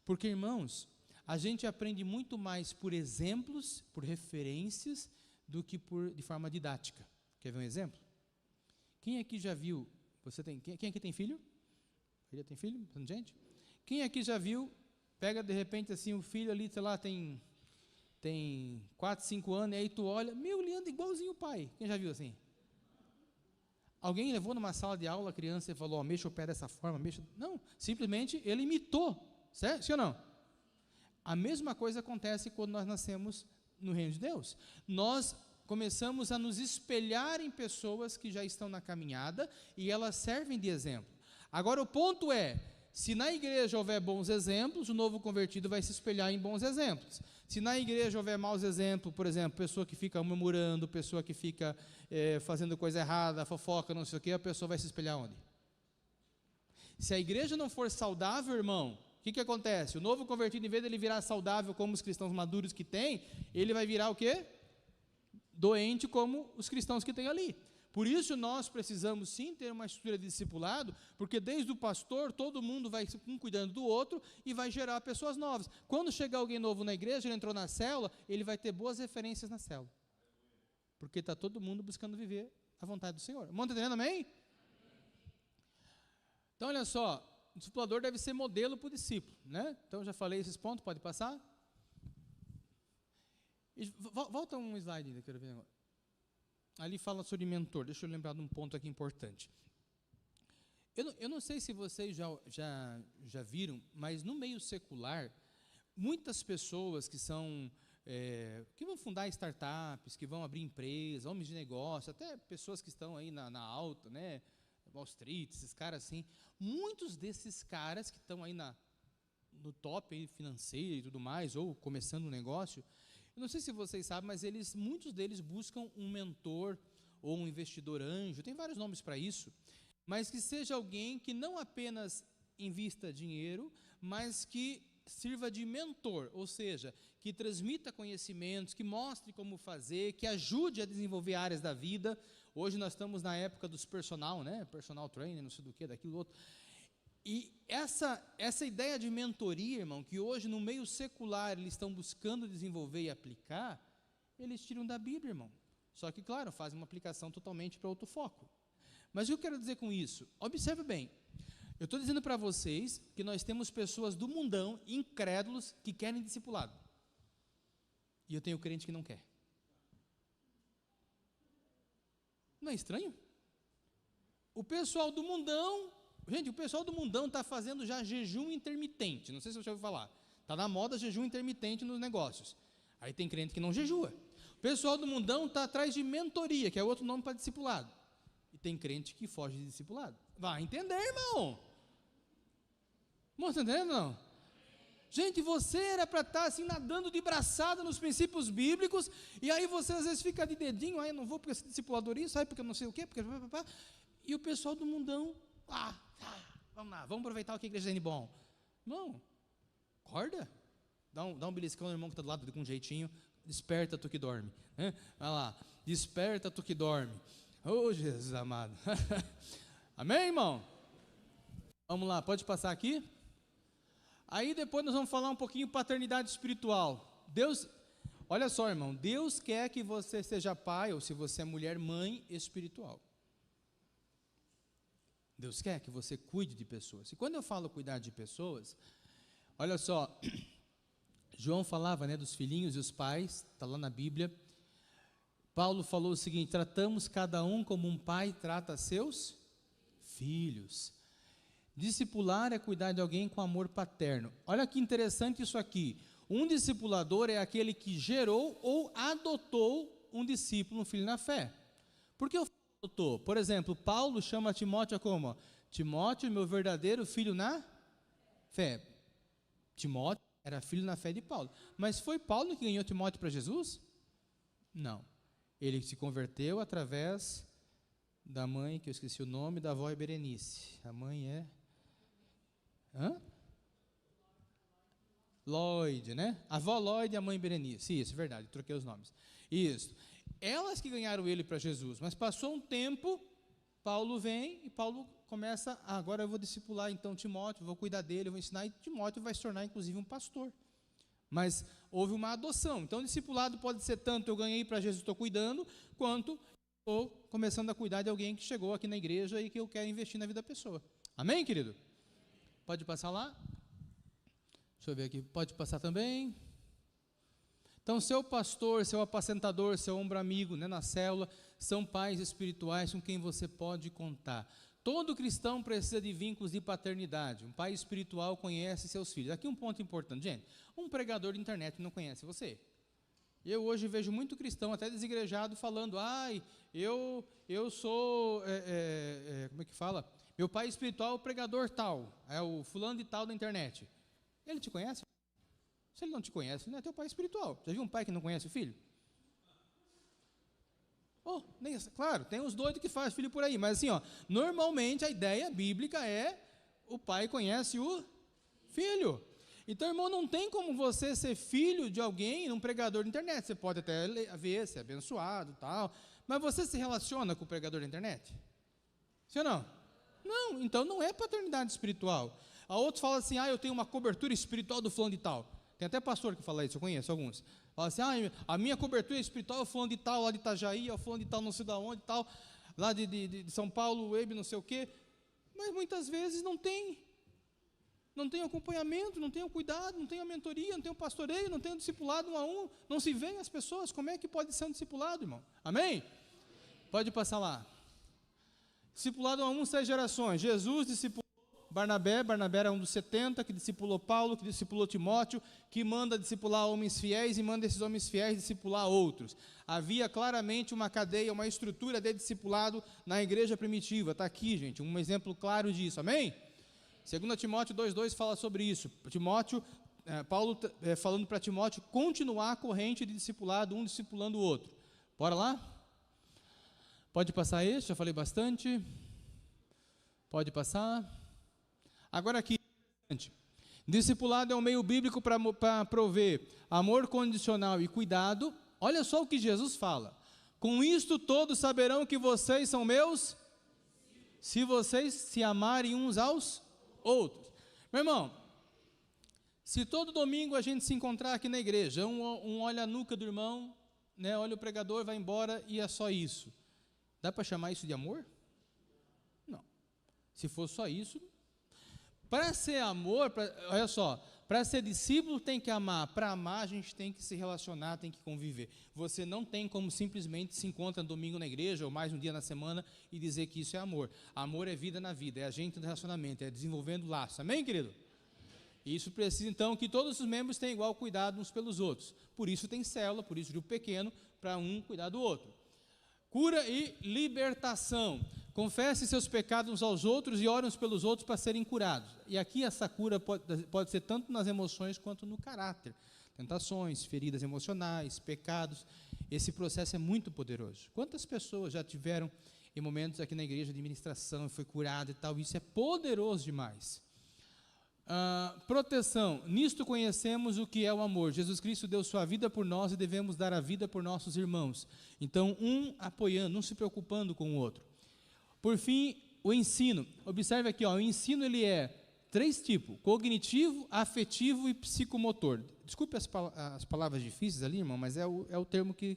Porque, irmãos, a gente aprende muito mais por exemplos, por referências, do que de forma didática. Quer ver um exemplo? Quem aqui já viu, quem aqui tem filho? Ele tem filho? Gente? Quem aqui já viu, pega de repente assim, o filho ali, sei lá, tem 4, 5 anos, e aí tu olha, ele anda igualzinho o pai. Quem já viu assim? Alguém levou numa sala de aula a criança e falou, mexa o pé dessa forma, mexa... Não, simplesmente ele imitou, certo? Sim ou não? A mesma coisa acontece quando nós nascemos no reino de Deus. Nós começamos a nos espelhar em pessoas que já estão na caminhada e elas servem de exemplo. Agora o ponto é, se na igreja houver bons exemplos, o novo convertido vai se espelhar em bons exemplos. Se na igreja houver maus exemplos, por exemplo, pessoa que fica murmurando, pessoa que fica fazendo coisa errada, fofoca, não sei o quê, a pessoa vai se espelhar onde? Se a igreja não for saudável, irmão, o que acontece? O novo convertido, em vez de ele virar saudável como os cristãos maduros que tem, ele vai virar o quê? Doente como os cristãos que tem ali. Por isso nós precisamos sim ter uma estrutura de discipulado, porque desde o pastor, todo mundo vai um cuidando do outro e vai gerar pessoas novas. Quando chegar alguém novo na igreja, ele entrou na célula, ele vai ter boas referências na célula. Porque está todo mundo buscando viver a vontade do Senhor. Irmão, está entendendo, amém? Então, olha só, o discipulador deve ser modelo para o discípulo, né? Então, já falei esses pontos, pode passar? Volta um slide ainda, quero ver agora. Ali fala sobre mentor, deixa eu lembrar de um ponto aqui importante. Eu não sei se vocês já viram, mas no meio secular, muitas pessoas que são, que vão fundar startups, que vão abrir empresas, homens de negócio, até pessoas que estão aí na alta, né, Wall Street, esses caras assim, muitos desses caras que estão aí no top aí financeiro e tudo mais, ou começando um negócio, eu não sei se vocês sabem, mas muitos deles buscam um mentor ou um investidor anjo, tem vários nomes para isso, mas que seja alguém que não apenas invista dinheiro, mas que sirva de mentor, ou seja, que transmita conhecimentos, que mostre como fazer, que ajude a desenvolver áreas da vida. Hoje nós estamos na época dos personal, né? Personal trainer, não sei do que, daquilo outro. E essa ideia de mentoria, irmão, que hoje no meio secular eles estão buscando desenvolver e aplicar, eles tiram da Bíblia, irmão. Só que, claro, fazem uma aplicação totalmente para outro foco. Mas o que eu quero dizer com isso? Observe bem, eu estou dizendo para vocês que nós temos pessoas do mundão, incrédulos, que querem discipulado. E eu tenho crente que não quer. Não é estranho? O pessoal do mundão... Gente, o pessoal do mundão está fazendo já jejum intermitente, não sei se você já ouviu falar, está na moda jejum intermitente nos negócios, aí tem crente que não jejua. O pessoal do mundão está atrás de mentoria, que é outro nome para discipulado, e tem crente que foge de discipulado. Vai entender, irmão. Irmão, está entendendo não? Gente, você era para estar assim nadando de braçada nos princípios bíblicos, e aí você às vezes fica de dedinho, aí eu não vou porque esse discipulador isso, aí porque eu não sei o quê, porque... E o pessoal do mundão, vamos lá, vamos aproveitar o que a igreja tem de bom. Não, acorda, dá um beliscão no irmão que está do lado com um jeitinho, desperta tu que dorme, né? Vai lá, desperta tu que dorme. Oh, Jesus amado. Amém, irmão? Vamos lá, pode passar aqui? Aí depois nós vamos falar um pouquinho paternidade espiritual. Deus, olha só, irmão, Deus quer que você seja pai, ou se você é mulher, mãe espiritual. Deus quer que você cuide de pessoas. E quando eu falo cuidar de pessoas, olha só, João falava, né, dos filhinhos e os pais, está lá na Bíblia. Paulo falou o seguinte: tratamos cada um como um pai trata seus filhos. Discipular é cuidar de alguém com amor paterno. Olha que interessante isso aqui. Um discipulador é aquele que gerou ou adotou um discípulo, um filho na fé. Por que eu adotou? Por exemplo, Paulo chama Timóteo como? Timóteo, meu verdadeiro filho na fé. Timóteo era filho na fé de Paulo. Mas foi Paulo que ganhou Timóteo para Jesus? Não. Ele se converteu através da mãe, que eu esqueci o nome, da avó é Berenice. A mãe é... Lloyd, né? A avó Lloyd e a mãe Berenice. Isso, verdade, troquei os nomes. Isso. Elas que ganharam ele para Jesus, mas passou um tempo, Paulo vem e Paulo começa, agora eu vou discipular então Timóteo, vou cuidar dele, vou ensinar, e Timóteo vai se tornar inclusive um pastor. Mas houve uma adoção. Então, discipulado pode ser tanto eu ganhei para Jesus, estou cuidando, quanto estou começando a cuidar de alguém que chegou aqui na igreja e que eu quero investir na vida da pessoa. Amém, querido? Pode passar lá? Deixa eu ver aqui. Pode passar também. Então, seu pastor, seu apacentador, seu ombro amigo, né, na célula, são pais espirituais com quem você pode contar. Todo cristão precisa de vínculos de paternidade. Um pai espiritual conhece seus filhos. Aqui um ponto importante, gente. Um pregador de internet não conhece você. Eu hoje vejo muito cristão, até desigrejado, falando, eu sou, como é que fala? Meu pai espiritual é o pregador tal, é o fulano de tal da internet. Ele te conhece? Se ele não te conhece, ele não é teu pai espiritual. Já viu um pai que não conhece o filho? Claro, tem os doidos que fazem filho por aí, mas assim, normalmente a ideia bíblica é o pai conhece o filho. Então, irmão, não tem como você ser filho de alguém, um pregador de internet. Você pode até ver, ser abençoado e tal, mas você se relaciona com o pregador da internet? Sim ou não? Não, então não é paternidade espiritual. A outros fala assim, eu tenho uma cobertura espiritual do fulano de tal. Tem até pastor que fala isso, eu conheço alguns. Fala assim, a minha cobertura espiritual é o fulano de tal, lá de Itajaí, é o fulano de tal, não sei de onde, tal, lá de São Paulo, Web, não sei o quê. Mas muitas vezes não tem acompanhamento, não tem o cuidado, não tem a mentoria, não tem o pastoreio, não tem o discipulado 1 a 1, não se vê as pessoas. Como é que pode ser um discipulado, irmão? Amém? Pode passar lá. Discipulado 1 a 1, 6 gerações. Jesus discipulou Barnabé era um dos 70, que discipulou Paulo, que discipulou Timóteo, que manda discipular homens fiéis e manda esses homens fiéis discipular outros. Havia claramente uma cadeia, uma estrutura de discipulado na igreja primitiva. Está aqui, gente, um exemplo claro disso. Amém? 2 Timóteo 2,2 fala sobre isso. Paulo falando para Timóteo continuar a corrente de discipulado, um discipulando o outro. Bora lá? Pode passar esse, já falei bastante. Pode passar. Agora aqui, discipulado é um meio bíblico para prover amor condicional e cuidado. Olha só o que Jesus fala. Com isto todos saberão que vocês são meus, se vocês se amarem uns aos outros. Meu irmão, se todo domingo a gente se encontrar aqui na igreja, um olha a nuca do irmão, né, olha o pregador, vai embora e é só isso. Dá para chamar isso de amor? Não. Se for só isso, para ser amor, olha só, para ser discípulo tem que amar, para amar a gente tem que se relacionar, tem que conviver. Você não tem como simplesmente se encontrar no domingo na igreja, ou mais um dia na semana, e dizer que isso é amor. Amor é vida na vida, é a gente no relacionamento, é desenvolvendo laços. Amém, querido? E isso precisa então que todos os membros tenham igual cuidado uns pelos outros. Por isso tem célula, por isso grupo pequeno, para um cuidar do outro. Cura e libertação. Confesse seus pecados uns aos outros e orem uns pelos outros para serem curados. E aqui essa cura pode ser tanto nas emoções quanto no caráter. Tentações, feridas emocionais, pecados. Esse processo é muito poderoso. Quantas pessoas já tiveram em momentos aqui na igreja de ministração e foi curado e tal? Isso é poderoso demais. Proteção. Nisto conhecemos o que é o amor. Jesus Cristo deu sua vida por nós e devemos dar a vida por nossos irmãos. Então, um apoiando, um se preocupando com o outro. Por fim, o ensino. Observe aqui, o ensino ele é 3 tipos: cognitivo, afetivo e psicomotor. Desculpe as palavras difíceis ali, irmão, mas é o termo que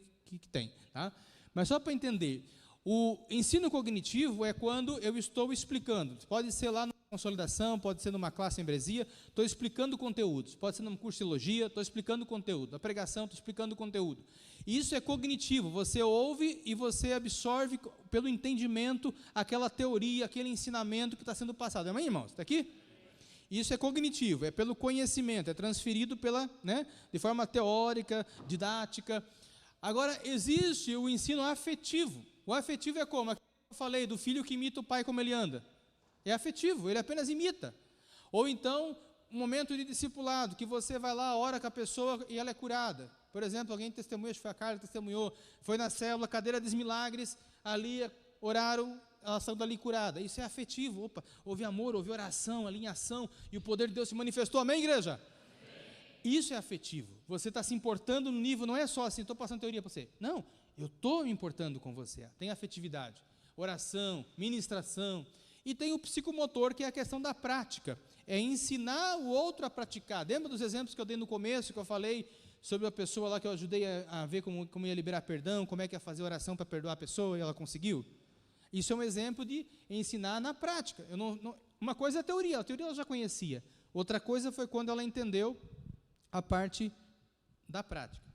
tem. Tá? Mas só para entender, o ensino cognitivo é quando eu estou explicando. Pode ser lá consolidação, pode ser numa classe em heresia, estou explicando conteúdos, pode ser num curso de teologia, estou explicando conteúdo, na pregação estou explicando conteúdo. Isso é cognitivo, você ouve e você absorve pelo entendimento aquela teoria, aquele ensinamento que está sendo passado. Amém, irmãos? Está aqui? Isso é cognitivo, é pelo conhecimento, é transferido de forma teórica, didática. Agora, existe o ensino afetivo. O afetivo é como? Aquilo que eu falei do filho que imita o pai como ele anda. É afetivo, ele apenas imita. Ou então, um momento de discipulado, que você vai lá, ora com a pessoa e ela é curada. Por exemplo, alguém testemunhou, acho que foi a Carla que testemunhou, foi na célula, cadeira dos milagres, ali oraram, ela saiu dali curada. Isso é afetivo, houve amor, houve oração, alinhação, e o poder de Deus se manifestou. Amém, igreja? Amém. Isso é afetivo. Você está se importando no nível, não é só assim, estou passando teoria para você. Não, eu estou me importando com você. Tem afetividade, oração, ministração. E tem o psicomotor, que é a questão da prática. É ensinar o outro a praticar. Lembra dos exemplos que eu dei no começo, que eu falei sobre a pessoa lá que eu ajudei a ver como ia liberar perdão, como é que ia fazer oração para perdoar a pessoa e ela conseguiu? Isso é um exemplo de ensinar na prática. Uma coisa é a teoria ela já conhecia. Outra coisa foi quando ela entendeu a parte da prática.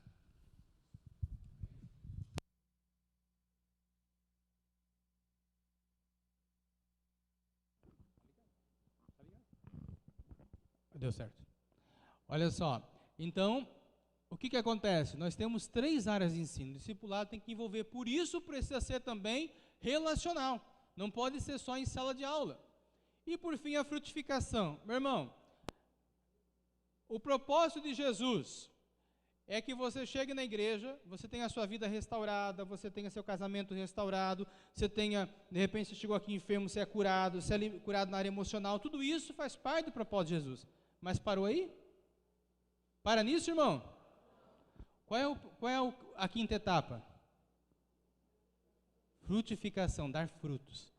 Deu certo. Olha só, então, o que acontece? Nós temos 3 áreas de ensino. O discipulado tem que envolver, por isso precisa ser também relacional. Não pode ser só em sala de aula. E por fim, a frutificação. Meu irmão, o propósito de Jesus é que você chegue na igreja, você tenha a sua vida restaurada, você tenha seu casamento restaurado, você tenha, de repente você chegou aqui enfermo, você é curado, você é curado na área emocional, tudo isso faz parte do propósito de Jesus. Mas parou aí? Para nisso, irmão? Qual é a quinta etapa? Frutificação, dar frutos.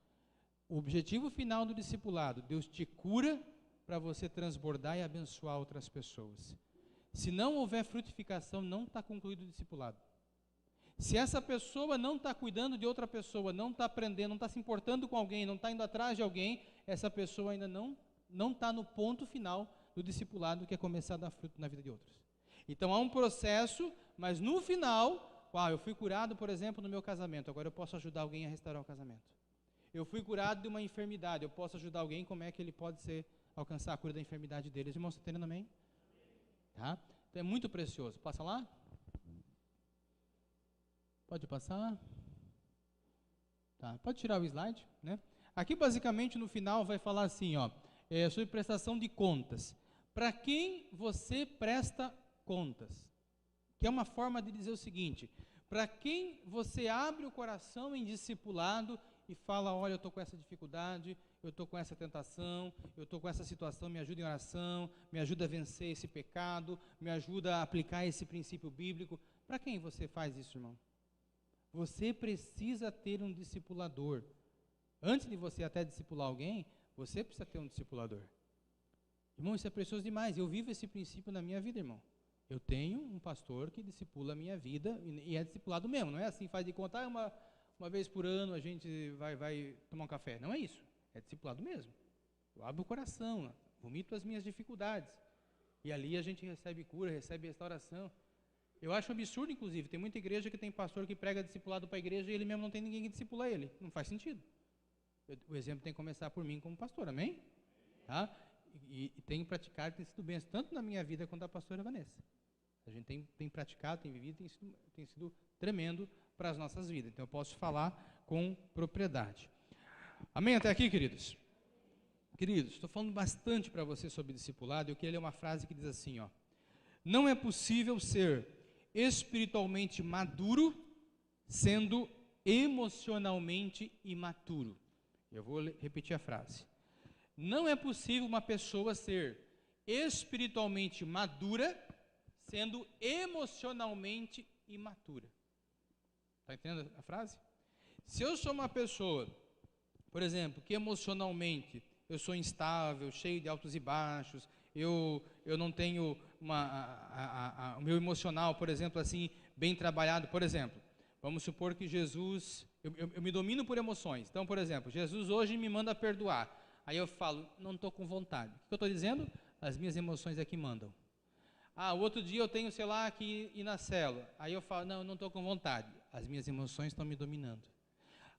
O objetivo final do discipulado, Deus te cura para você transbordar e abençoar outras pessoas. Se não houver frutificação, não está concluído o discipulado. Se essa pessoa não está cuidando de outra pessoa, não está aprendendo, não está se importando com alguém, não está indo atrás de alguém, essa pessoa ainda não está no ponto final do discipulado, que é começar a dar fruto na vida de outros. Então há um processo, mas no final, eu fui curado, por exemplo, no meu casamento, agora eu posso ajudar alguém a restaurar o casamento. Eu fui curado de uma enfermidade, eu posso ajudar alguém, como é que ele pode alcançar a cura da enfermidade dele. Os irmãos estão entendendo, amém? Tá? Então é muito precioso. Passa lá. Pode passar. Tá. Pode tirar o slide, né? Aqui basicamente no final vai falar assim, sobre prestação de contas. Para quem você presta contas? Que é uma forma de dizer o seguinte: para quem você abre o coração em discipulado e fala, olha, eu estou com essa dificuldade, eu estou com essa tentação, eu estou com essa situação, me ajuda em oração, me ajuda a vencer esse pecado, me ajuda a aplicar esse princípio bíblico. Para quem você faz isso, irmão? Você precisa ter um discipulador. Antes de você até discipular alguém, você precisa ter um discipulador. Irmão, isso é precioso demais. Eu vivo esse princípio na minha vida, irmão. Eu tenho um pastor que discipula a minha vida, e é discipulado mesmo, não é assim, faz de conta, uma vez por ano a gente vai tomar um café. Não é isso, é discipulado mesmo. Eu abro o coração, vomito as minhas dificuldades, e ali a gente recebe cura, recebe restauração. Eu acho absurdo, inclusive, tem muita igreja que tem pastor que prega discipulado para a igreja e ele mesmo não tem ninguém que discipula ele. Não faz sentido. O exemplo tem que começar por mim como pastor, amém? Tá? E tenho praticado, tem sido bênção, tanto na minha vida quanto da pastora Vanessa. A gente tem praticado, tem vivido, tem sido tremendo para as nossas vidas. Então eu posso falar com propriedade. Amém até aqui, queridos? Queridos, estou falando bastante para você sobre discipulado. Eu queria ler uma frase que diz assim, não é possível ser espiritualmente maduro sendo emocionalmente imaturo. Eu vou repetir a frase. Não é possível uma pessoa ser espiritualmente madura sendo emocionalmente imatura. Está entendendo a frase? Se eu sou uma pessoa, por exemplo, que emocionalmente eu sou instável, cheio de altos e baixos, eu não tenho o meu emocional, por exemplo, assim, bem trabalhado. Por exemplo, vamos supor que Jesus, eu me domino por emoções. Então, por exemplo, Jesus hoje me manda perdoar. Aí eu falo, não estou com vontade. O que eu estou dizendo? As minhas emoções é que mandam. O outro dia eu tenho, sei lá, que ir na célula. Aí eu falo, não estou com vontade. As minhas emoções estão me dominando.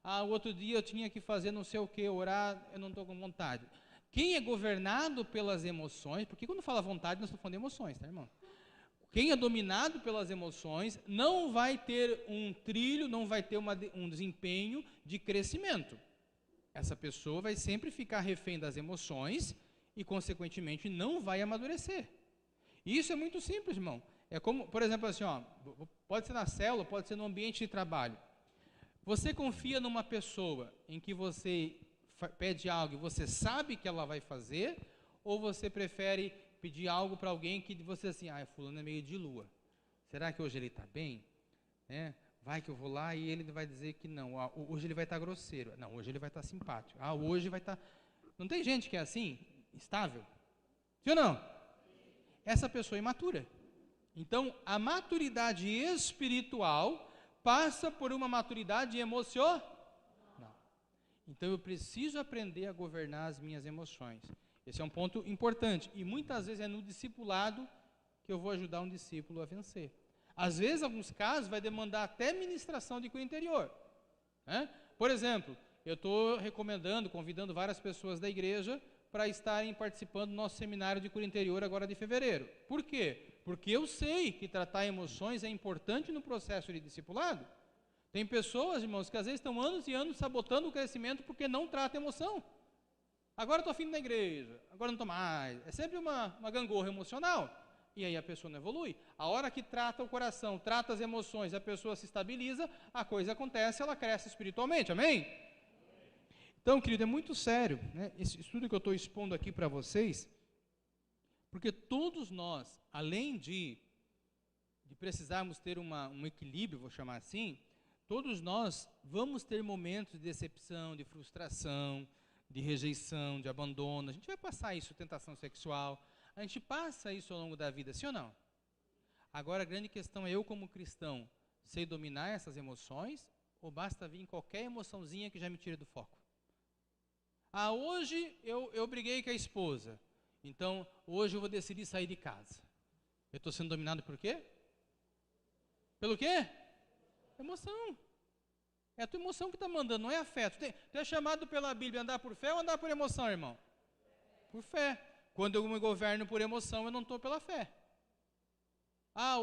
O outro dia eu tinha que fazer não sei o que, orar, eu não estou com vontade. Quem é governado pelas emoções, porque quando fala vontade, nós estamos falando de emoções, tá, irmão? Quem é dominado pelas emoções não vai ter um trilho, não vai ter um desempenho de crescimento. Essa pessoa vai sempre ficar refém das emoções e, consequentemente, não vai amadurecer. E isso é muito simples, irmão. É como, por exemplo, assim, pode ser na célula, pode ser no ambiente de trabalho. Você confia numa pessoa em que você pede algo e você sabe que ela vai fazer, ou você prefere pedir algo para alguém que você assim, fulano é meio de lua. Será que hoje ele está bem? Né? Vai que eu vou lá e ele vai dizer que não. Hoje ele vai estar grosseiro. Não, hoje ele vai estar simpático. Hoje vai estar... Não tem gente que é assim, estável? Sim ou não? Essa pessoa é imatura. Então, a maturidade espiritual passa por uma maturidade emocional. Então, eu preciso aprender a governar as minhas emoções. Esse é um ponto importante. E muitas vezes é no discipulado que eu vou ajudar um discípulo a vencer. Às vezes, em alguns casos, vai demandar até ministração de cura interior. Né? Por exemplo, eu estou recomendando, convidando várias pessoas da igreja para estarem participando do nosso seminário de cura interior agora de fevereiro. Por quê? Porque eu sei que tratar emoções é importante no processo de discipulado. Tem pessoas, irmãos, que às vezes estão anos e anos sabotando o crescimento porque não tratam emoção. Agora estou afim da igreja, agora não estou mais. É sempre uma gangorra emocional. E aí a pessoa não evolui. A hora que trata o coração, trata as emoções, a pessoa se estabiliza, a coisa acontece, ela cresce espiritualmente. Amém? Então, querido, é muito sério, né, esse estudo que eu estou expondo aqui para vocês, porque todos nós, além de precisarmos ter um equilíbrio, vou chamar assim, todos nós vamos ter momentos de decepção, de frustração, de rejeição, de abandono. A gente vai passar isso, tentação sexual, a gente passa isso ao longo da vida, sim ou não? Agora, a grande questão é eu, como cristão, sei dominar essas emoções, ou basta vir qualquer emoçãozinha que já me tire do foco? Hoje eu briguei com a esposa, então hoje eu vou decidir sair de casa. Eu estou sendo dominado por quê? Pelo quê? Emoção. É a tua emoção que está mandando, não é afeto. Tu é chamado pela Bíblia a andar por fé ou andar por emoção, irmão? Por fé. Quando eu me governo por emoção, eu não estou pela fé.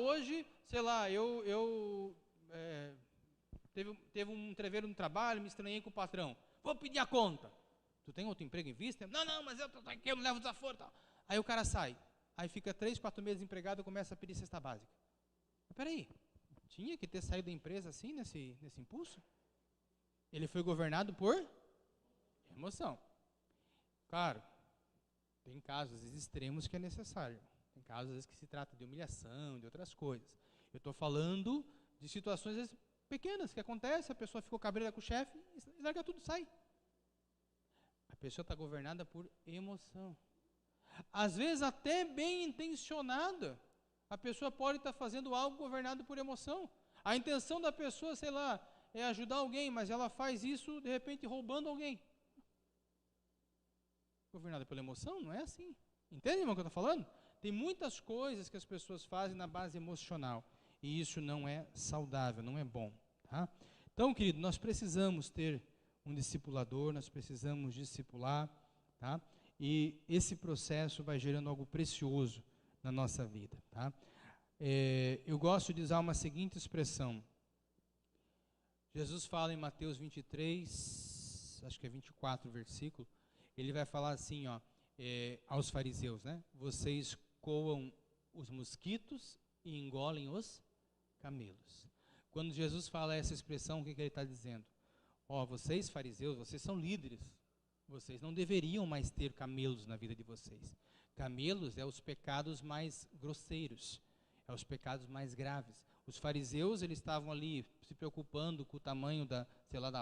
Hoje, sei lá, teve um entreveiro no trabalho, me estranhei com o patrão. Vou pedir a conta. Tu tem outro emprego em vista? Não, mas eu estou aqui, eu não levo desaforo e tal. Aí o cara sai. Aí fica 3, 4 meses desempregado e começa a pedir cesta básica. Mas peraí, tinha que ter saído da empresa assim, nesse impulso? Ele foi governado por emoção. Claro, tem casos extremos que é necessário. Tem casos, às vezes, que se trata de humilhação, de outras coisas. Eu estou falando de situações, às vezes, pequenas que acontecem, a pessoa ficou cabreira com o chefe e larga tudo, sai. A pessoa está governada por emoção. Às vezes, até bem intencionada, a pessoa pode estar fazendo algo governado por emoção. A intenção da pessoa, sei lá, é ajudar alguém, mas ela faz isso, de repente, roubando alguém. Governada pela emoção? Não é assim. Entende, irmão, o que eu estou falando? Tem muitas coisas que as pessoas fazem na base emocional. E isso não é saudável, não é bom. Tá? Então, querido, nós precisamos ter um discipulador, nós precisamos discipular, tá? E esse processo vai gerando algo precioso na nossa vida, tá? Eu gosto de usar uma seguinte expressão. Jesus fala em Mateus 23, acho que é 24 o versículo, ele vai falar assim, aos fariseus, né? Vocês coam os mosquitos e engolem os camelos. Quando Jesus fala essa expressão, o que ele está dizendo? Vocês fariseus, vocês são líderes, vocês não deveriam mais ter camelos na vida de vocês. Camelos é os pecados mais grosseiros, é os pecados mais graves. Os fariseus, eles estavam ali se preocupando com o tamanho da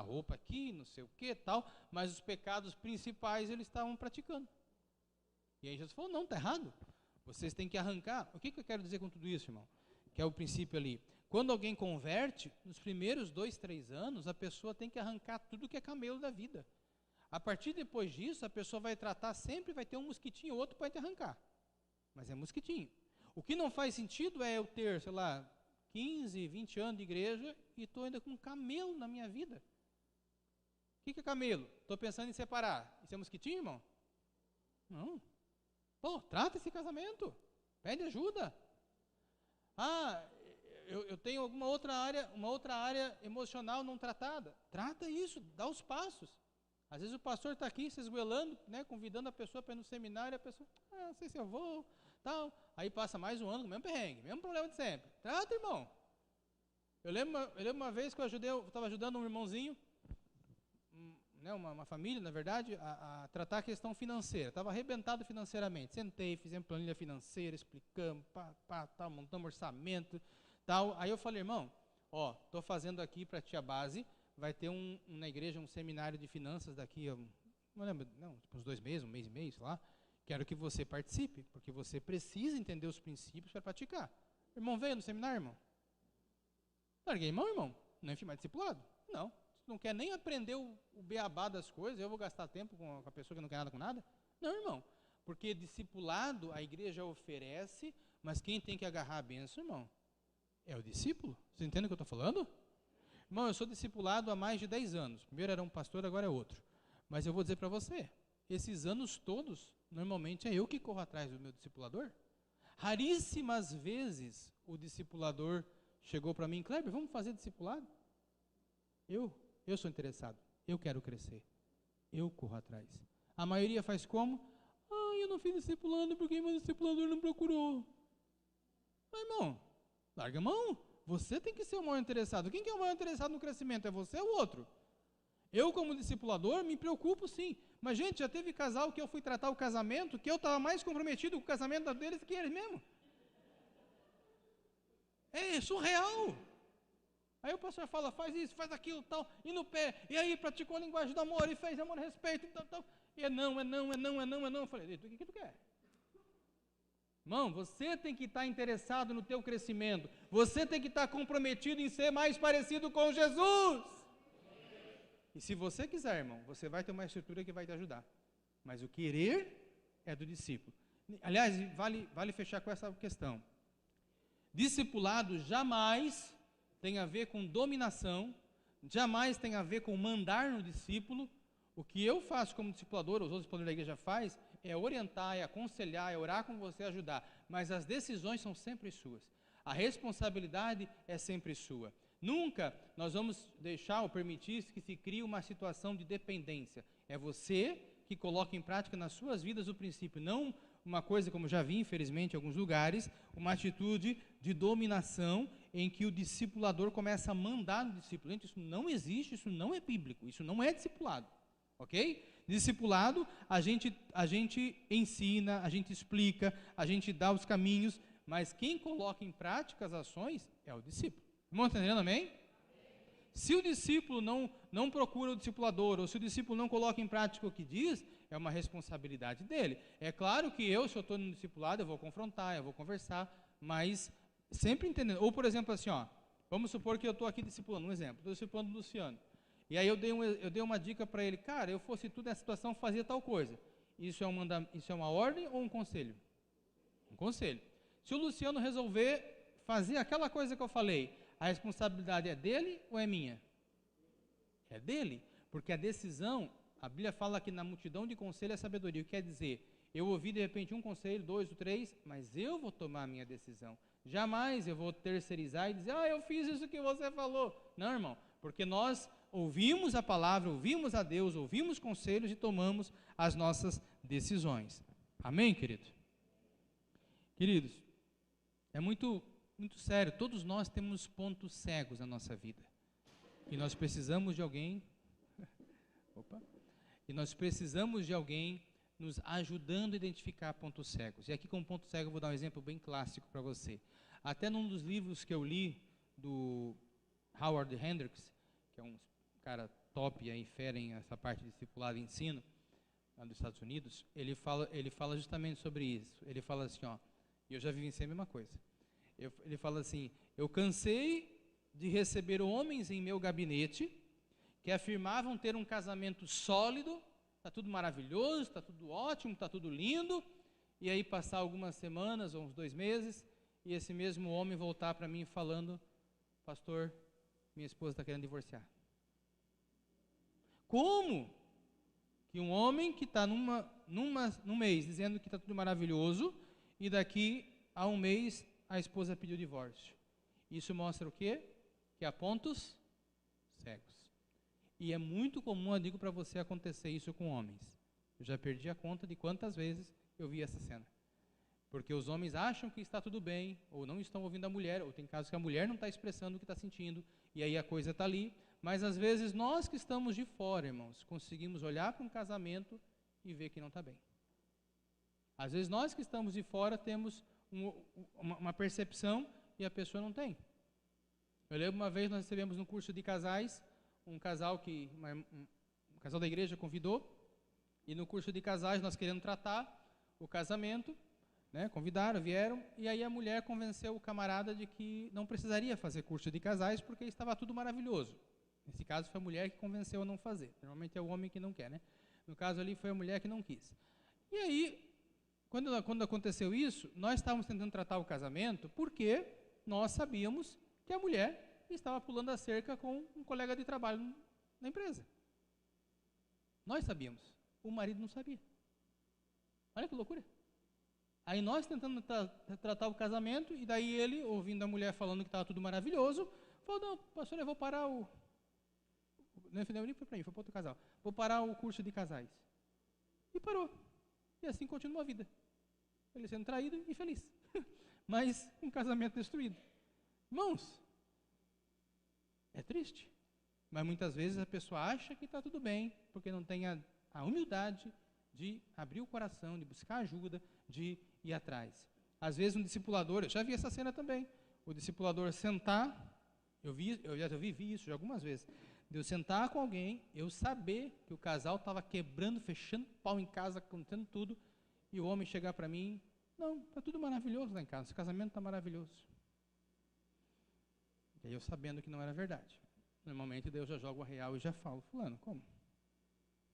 roupa aqui, não sei o que, tal, mas os pecados principais eles estavam praticando. E aí Jesus falou, não, está errado. Vocês têm que arrancar. O que eu quero dizer com tudo isso, irmão? Que é o princípio ali. Quando alguém converte, nos primeiros 2, 3 anos, a pessoa tem que arrancar tudo que é camelo da vida. A partir depois disso, a pessoa vai tratar sempre, vai ter um mosquitinho ou outro para te arrancar. Mas é mosquitinho. O que não faz sentido é eu ter, 15, 20 anos de igreja e estou ainda com um camelo na minha vida. O que é camelo? Estou pensando em separar. Isso é mosquitinho, irmão? Não. Trata esse casamento. Pede ajuda. Eu tenho uma outra área emocional não tratada. Trata isso, dá os passos. Às vezes o pastor está aqui se esgoelando, né, convidando a pessoa para ir no seminário, a pessoa, não sei se eu vou, tal. Aí passa mais um ano com o mesmo perrengue, mesmo problema de sempre. Trata, irmão. Eu lembro uma vez que eu estava ajudando um irmãozinho né, uma família, na verdade, a tratar a questão financeira. Estava arrebentado financeiramente. Sentei, fizemos planilha financeira, explicamos, tal, montamos orçamento, tal. Aí eu falei, irmão, estou fazendo aqui para ti a base, vai ter na igreja um seminário de finanças daqui, não lembro, tipo uns 2 meses, 1 mês e meio, sei lá. Quero que você participe, porque você precisa entender os princípios para praticar. Irmão, veio no seminário, irmão? Larguei mão, irmão. Não enfim mais discipulado? Não. Não quer nem aprender o beabá das coisas, eu vou gastar tempo com a pessoa que não quer nada com nada? Não, irmão. Porque discipulado a igreja oferece, mas quem tem que agarrar a bênção, irmão, é o discípulo. Você entende o que eu estou falando? Irmão, eu sou discipulado há mais de 10 anos. Primeiro era um pastor, agora é outro. Mas eu vou dizer para você, esses anos todos, normalmente é eu que corro atrás do meu discipulador. Raríssimas vezes o discipulador chegou para mim, Kleber, vamos fazer discipulado? Eu sou interessado, eu quero crescer, eu corro atrás. A maioria faz como? Eu não fiz discipulado porque meu discipulador não procurou. Mas, irmão, larga a mão, você tem que ser o maior interessado. Quem que é o maior interessado no crescimento? É você ou o outro? Eu, como discipulador, me preocupo sim. Mas, gente, já teve casal que eu fui tratar o casamento, que eu estava mais comprometido com o casamento deles que eles mesmo. É surreal. Aí o pastor fala, faz isso, faz aquilo, tal, e no pé, e aí praticou a linguagem do amor, e fez amor e respeito, e tal. E é não. Eu falei, o que tu quer? Irmão, você tem que estar interessado no teu crescimento, você tem que estar comprometido em ser mais parecido com Jesus. E se você quiser, irmão, você vai ter uma estrutura que vai te ajudar. Mas o querer é do discípulo. Aliás, vale fechar com essa questão. Discipulado jamais tem a ver com dominação, jamais tem a ver com mandar no discípulo. O que eu faço como discipulador, os outros discipuladores da igreja faz, é orientar, é aconselhar, é orar com você, ajudar. Mas as decisões são sempre suas. A responsabilidade é sempre sua. Nunca nós vamos deixar ou permitir que se crie uma situação de dependência. É você que coloca em prática nas suas vidas o princípio, não uma coisa, como já vi, infelizmente, em alguns lugares, uma atitude de dominação em que o discipulador começa a mandar no discípulo. Gente, isso não existe, isso não é bíblico, isso não é discipulado, ok? Discipulado, a gente ensina, a gente explica, a gente dá os caminhos, mas quem coloca em prática as ações é o discípulo. Irmão, está entendendo, amém? Se o discípulo não procura o discipulador, ou se o discípulo não coloca em prática o que diz, é uma responsabilidade dele. É claro que se eu estou no discipulado, eu vou confrontar, eu vou conversar, mas sempre entendendo. Ou, por exemplo, assim, vamos supor que eu estou aqui discipulando, um exemplo, estou discipulando o Luciano. E aí eu dei uma dica para ele, cara, eu fosse tu nessa situação, fazia tal coisa. Isso é uma ordem ou um conselho? Um conselho. Se o Luciano resolver fazer aquela coisa que eu falei, a responsabilidade é dele ou é minha? É dele, porque a decisão, a Bíblia fala que na multidão de conselho é sabedoria. O que quer dizer? Eu ouvi de repente um conselho, 2 ou 3, mas eu vou tomar a minha decisão. Jamais eu vou terceirizar e dizer, eu fiz isso que você falou. Não, irmão, porque nós ouvimos a palavra, ouvimos a Deus, ouvimos conselhos e tomamos as nossas decisões. Amém, querido? Queridos, é muito sério, todos nós temos pontos cegos na nossa vida, e nós precisamos de alguém, nos ajudando a identificar pontos cegos. E aqui como ponto cego eu vou dar um exemplo bem clássico para você. Até num dos livros que eu li, do Howard Hendricks, que é um cara top aí, fera em essa parte de discipulado e ensino, lá dos Estados Unidos, ele fala justamente sobre isso. Ele fala assim, e eu já vivenciei a mesma coisa. Ele fala assim, eu cansei de receber homens em meu gabinete que afirmavam ter um casamento sólido, está tudo maravilhoso, está tudo ótimo, está tudo lindo, e aí passar algumas semanas ou uns 2 meses, e esse mesmo homem voltar para mim falando, pastor, minha esposa está querendo divorciar. Como que um homem que está num mês dizendo que está tudo maravilhoso, e daqui a um mês a esposa pediu divórcio? Isso mostra o quê? Que há pontos cegos. E é muito comum, eu digo para você, acontecer isso com homens. Eu já perdi a conta de quantas vezes eu vi essa cena. Porque os homens acham que está tudo bem, ou não estão ouvindo a mulher, ou tem casos que a mulher não está expressando o que está sentindo, e aí a coisa está ali, Mas às vezes nós que estamos de fora, irmãos, conseguimos olhar para um casamento e ver que não está bem. Às vezes nós que estamos de fora temos uma percepção e a pessoa não tem. Eu lembro uma vez nós recebemos no curso de casais, um casal um casal da igreja convidou, e no curso de casais nós querendo tratar o casamento, né, convidaram, vieram, e aí a mulher convenceu o camarada de que não precisaria fazer curso de casais porque estava tudo maravilhoso. Nesse caso foi a mulher que convenceu a não fazer. Normalmente é o homem que não quer, né? No caso ali foi a mulher que não quis. E aí, quando aconteceu isso, nós estávamos tentando tratar o casamento porque nós sabíamos que a mulher estava pulando a cerca com um colega de trabalho na empresa. Nós sabíamos. O marido não sabia. Olha que loucura. Aí nós tentando tratar o casamento, e daí ele, ouvindo a mulher falando que estava tudo maravilhoso, falou, não, pastor, eu vou parar não nem foi para mim, foi para outro casal. Vou parar o curso de casais. E parou. E assim continuou a vida. Ele sendo traído e feliz. Mas um casamento destruído. Irmãos, é triste. Mas muitas vezes a pessoa acha que está tudo bem, porque não tem a humildade de abrir o coração, de buscar ajuda, de ir atrás. Às vezes um discipulador, eu já vi essa cena também, o discipulador sentar, eu vi isso já algumas vezes, de eu sentar com alguém, eu saber que o casal estava quebrando, fechando pau em casa, contando tudo, e o homem chegar para mim, não, está tudo maravilhoso lá em casa, esse casamento está maravilhoso. E aí eu sabendo que não era verdade. Normalmente Deus já joga o real e já fala, fulano, como?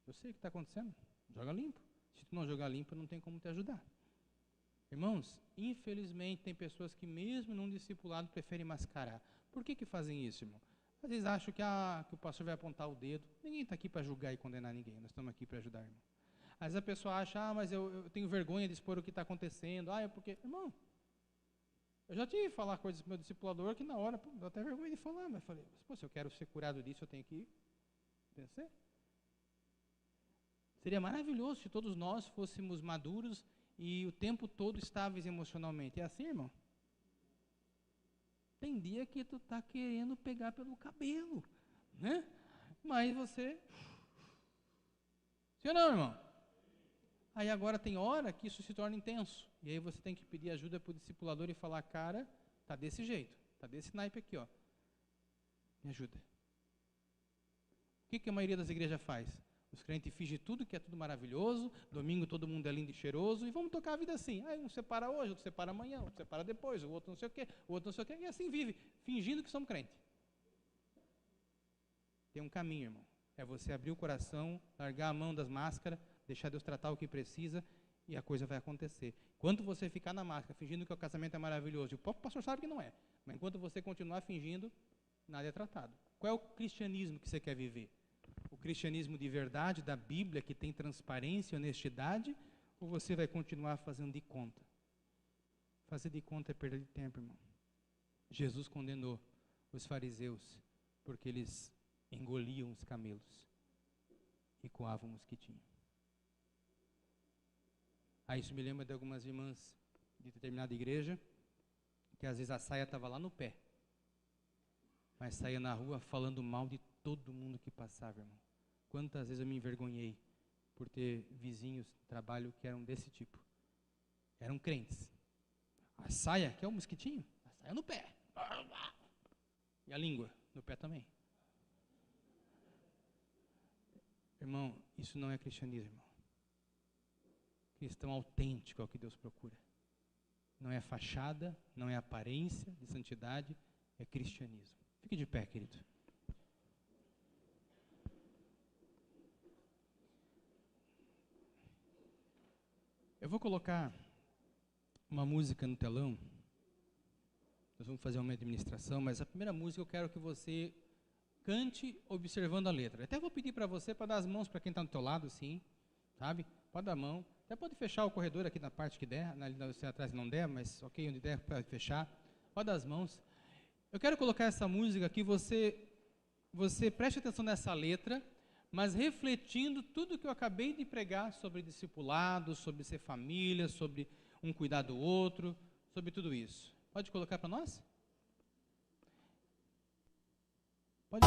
Eu sei o que está acontecendo, joga limpo. Se tu não jogar limpo, não tem como te ajudar. Irmãos, infelizmente tem pessoas que mesmo num discipulado preferem mascarar. Por que fazem isso, irmão? Às vezes acham que o pastor vai apontar o dedo. Ninguém está aqui para julgar e condenar ninguém, nós estamos aqui para ajudar, irmão. Às vezes a pessoa acha, mas eu tenho vergonha de expor o que está acontecendo. É porque, irmão, eu já tive que falar coisas para o meu discipulador que na hora, deu até vergonha de falar, mas falei, se eu quero ser curado disso, eu tenho que vencer. Seria maravilhoso se todos nós fôssemos maduros e o tempo todo estáveis emocionalmente. É assim, irmão? Tem dia que tu está querendo pegar pelo cabelo, né? Mas você... Sim ou não, irmão? Aí agora tem hora que isso se torna intenso. E aí você tem que pedir ajuda para o discipulador e falar, cara, tá desse jeito, tá desse naipe aqui, ó. Me ajuda. O que a maioria das igrejas faz? Os crentes fingem tudo que é tudo maravilhoso, domingo todo mundo é lindo e cheiroso, e vamos tocar a vida assim. Aí um separa hoje, outro separa amanhã, outro separa depois, o outro não sei o quê, o outro não sei o quê, e assim vive, fingindo que somos crentes. Tem um caminho, irmão. É você abrir o coração, largar a mão das máscaras, deixar Deus tratar o que precisa, e a coisa vai acontecer. Enquanto você ficar na máscara, fingindo que o casamento é maravilhoso, e o próprio pastor sabe que não é, mas enquanto você continuar fingindo, nada é tratado. Qual é o cristianismo que você quer viver? O cristianismo de verdade, da Bíblia, que tem transparência e honestidade, ou você vai continuar fazendo de conta? Fazer de conta é perda de tempo, irmão. Jesus condenou os fariseus, porque eles engoliam os camelos e coavam os que tinham. Aí isso me lembra de algumas irmãs de determinada igreja, que às vezes a saia estava lá no pé, mas saía na rua falando mal de todo mundo que passava, irmão. Quantas vezes eu me envergonhei por ter vizinhos de trabalho que eram desse tipo. Eram crentes. A saia, que é o mosquitinho, a saia no pé. E a língua no pé também. Irmão, isso não é cristianismo, irmão. Cristão autêntico é o que Deus procura. Não é fachada, não é aparência de santidade, é cristianismo. Fique de pé, querido. Eu vou colocar uma música no telão. Nós vamos fazer uma administração, mas a primeira música eu quero que você cante observando a letra. Até vou pedir para você para dar as mãos para quem está do teu lado, assim, sabe? Pode dar a mão. Até pode fechar o corredor aqui na parte que der, ali você atrás não der, mas ok, onde der para fechar. Pode dar as mãos. Eu quero colocar essa música que você preste atenção nessa letra, mas refletindo tudo que eu acabei de pregar sobre discipulado, sobre ser família, sobre um cuidar do outro, sobre tudo isso. Pode colocar para nós? Pode.